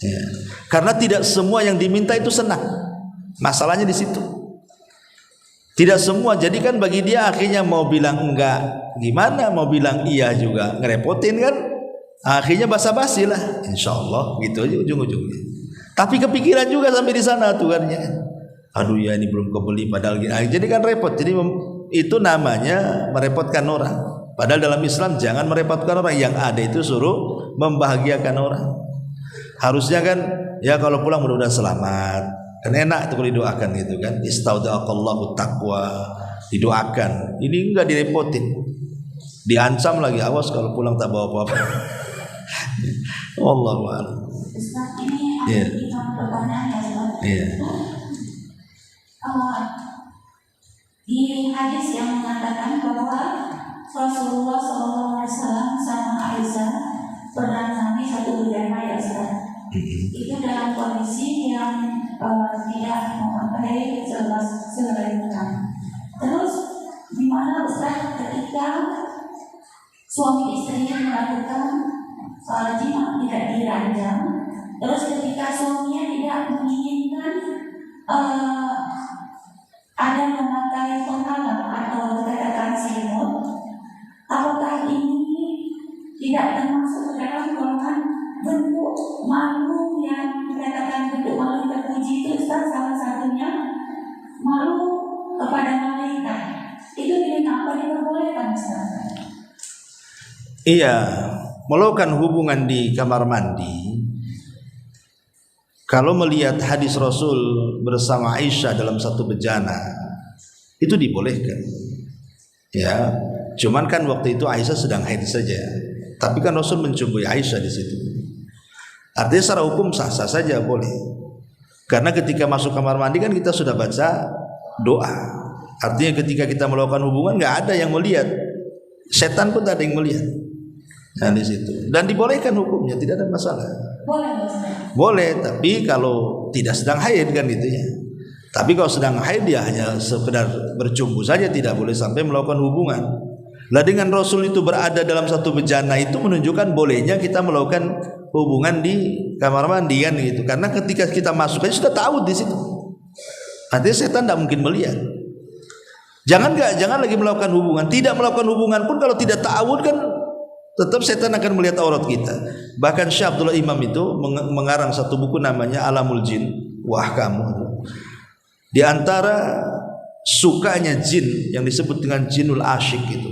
ya. Karena tidak semua yang diminta itu senang, masalahnya di situ. Tidak semua, jadi kan bagi dia akhirnya mau bilang enggak gimana, mau bilang iya juga ngerepotin kan. Akhirnya basa-basi lah, insyaallah gitu aja ujung-ujungnya. Tapi kepikiran juga sampai di sana tuh kan ya. Aduh ya ini belum kebeli padahal gini. Jadi kan repot. Jadi itu namanya merepotkan orang. Padahal dalam Islam jangan merepotkan orang, yang ada itu suruh membahagiakan orang. Harusnya kan ya kalau pulang mudah-mudahan selamat. Kan enak itu kalau didoakan gitu kan. Istaudaqallahu taqwa, didoakan. Ini enggak direpotin. Diancam lagi, awas kalau pulang tak bawa apa-apa. Wallahu a'lam. Ustaz, ini ada pertanyaan ya Ustaz. Iya. Di hadis yang mengatakan bahwa Rasulullah SAW sama Aisyah pernah nabi satu bujana ya Ustaz. Itu dalam kondisi yang tidak memakai sehelaikan. Terus gimana Ustaz ketika suami istrinya melakukan jima tidak diranjang, terus ketika suaminya tidak menginginkan ada memakai penghalang atau katakan selimut, apakah ini tidak termasuk dalam golongan bentuk malu yang katakan bentuk malu terpuji itu Ustaz? Salah satunya malu kepada malaikat. Itu dengan apa diperbolehkan Ustaz? Iya, melakukan hubungan di kamar mandi. Kalau melihat hadis Rasul bersama Aisyah dalam satu bejana, itu dibolehkan. Ya, Cuman kan waktu itu Aisyah sedang haid saja. Tapi kan Rasul mencumbui Aisyah di situ. Artinya secara hukum sah-sah saja boleh. Karena ketika masuk kamar mandi kan kita sudah baca doa. Artinya ketika kita melakukan hubungan nggak ada yang melihat. Setan pun tak ada yang melihat. Nah di situ. Dan dibolehkan hukumnya, tidak ada masalah. Boleh Ustaz. Boleh, tapi kalau tidak sedang haid kan gitu ya. Tapi kalau sedang haid dia hanya sekedar bercumbu saja, tidak boleh sampai melakukan hubungan. Lah dengan Rasul itu berada dalam satu bejana itu menunjukkan bolehnya kita melakukan hubungan di kamar mandi kan gitu. Karena ketika kita masuk aja sudah tahu di situ. Artinya setan tidak mungkin melihat. Jangan lagi melakukan hubungan. Tidak melakukan hubungan pun kalau tidak ta'awud kan tetap setan akan melihat aurat kita. Bahkan Syekh Abdullah Imam itu mengarang satu buku namanya Alamul Jin. Wah kamu. Di antara sukanya jin yang disebut dengan jinul asyik itu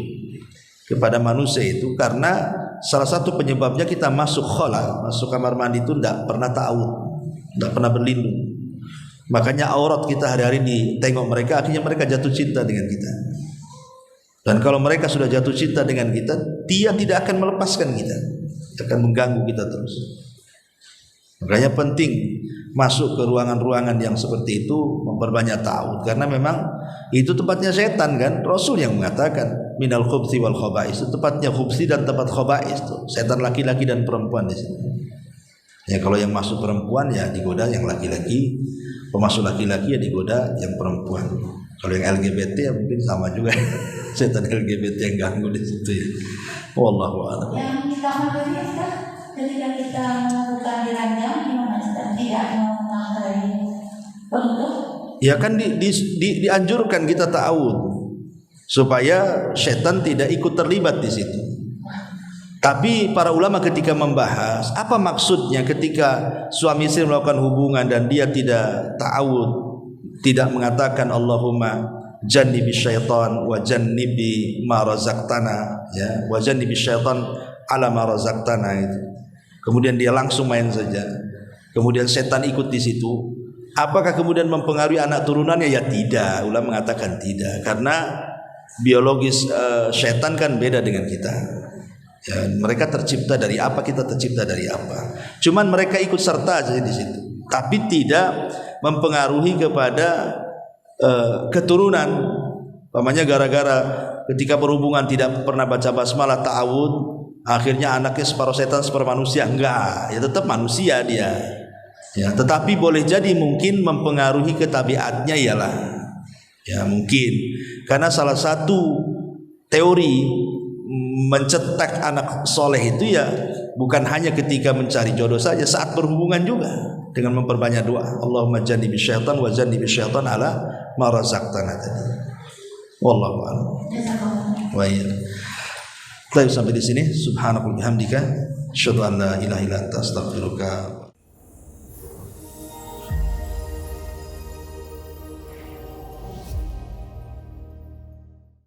kepada manusia itu karena salah satu penyebabnya kita masuk khala, masuk kamar mandi itu tidak pernah ta'awud, tidak pernah berlindung. Makanya aurat kita hari-hari ditengok mereka, akhirnya mereka jatuh cinta dengan kita. Dan kalau mereka sudah jatuh cinta dengan kita, dia tidak akan melepaskan kita, akan mengganggu kita terus. Makanya penting masuk ke ruangan-ruangan yang seperti itu, memperbanyak ta'awud, karena memang itu tempatnya setan kan. Rasul yang mengatakan minal khubthi wal khaba'is, itu tempatnya khubthi dan tempat khaba'is itu. Setan laki-laki dan perempuan di sini. Ya kalau yang masuk perempuan ya digoda yang laki-laki, pemasuk laki-laki ya digoda yang perempuan. Kalau yang LGBT ya mungkin sama juga. Setan LGBT yang ganggu di situ ya. Wallahu a'lam. Yang kita makan Ustaz, ketika kita melakukan diranjang gimana Ustaz? Tidak memakai penutup? Ya kan dianjurkan kita ta'awud supaya setan tidak ikut terlibat di situ. Tapi para ulama ketika membahas apa maksudnya ketika suami istri melakukan hubungan dan dia tidak ta'awud, tidak mengatakan Allahumma jannibi syaitan wa jannibi ma razaqtana, ya, wa jannibi syaitan ala ma razaqtana itu. Kemudian dia langsung main saja. Kemudian setan ikut di situ. Apakah kemudian mempengaruhi anak turunannya? Ya tidak. Ulama mengatakan tidak, karena biologis setan kan beda dengan kita. Ya, mereka tercipta dari apa, kita tercipta dari apa. Cuman mereka ikut serta aja di situ, tapi tidak mempengaruhi kepada keturunan. Pamannya gara-gara ketika berhubungan tidak pernah baca basmalah ta'awud, akhirnya anaknya separuh setan separuh manusia. Enggak, ya tetap manusia dia. Ya, tetapi boleh jadi mungkin mempengaruhi ke tabiatnya ialah, ya mungkin karena salah satu teori mencetak anak soleh itu ya bukan hanya ketika mencari jodoh saja, saat berhubungan juga dengan memperbanyak doa. Allahumma jannibi syaitan wa jannibi syaitan ala ma razaqtana tadi. Wallahu a'lam. Wa iya. Kita sampai di sini. Subhanakallahumma bihamdika asyhadu an la ilaha illa anta astaghfiruka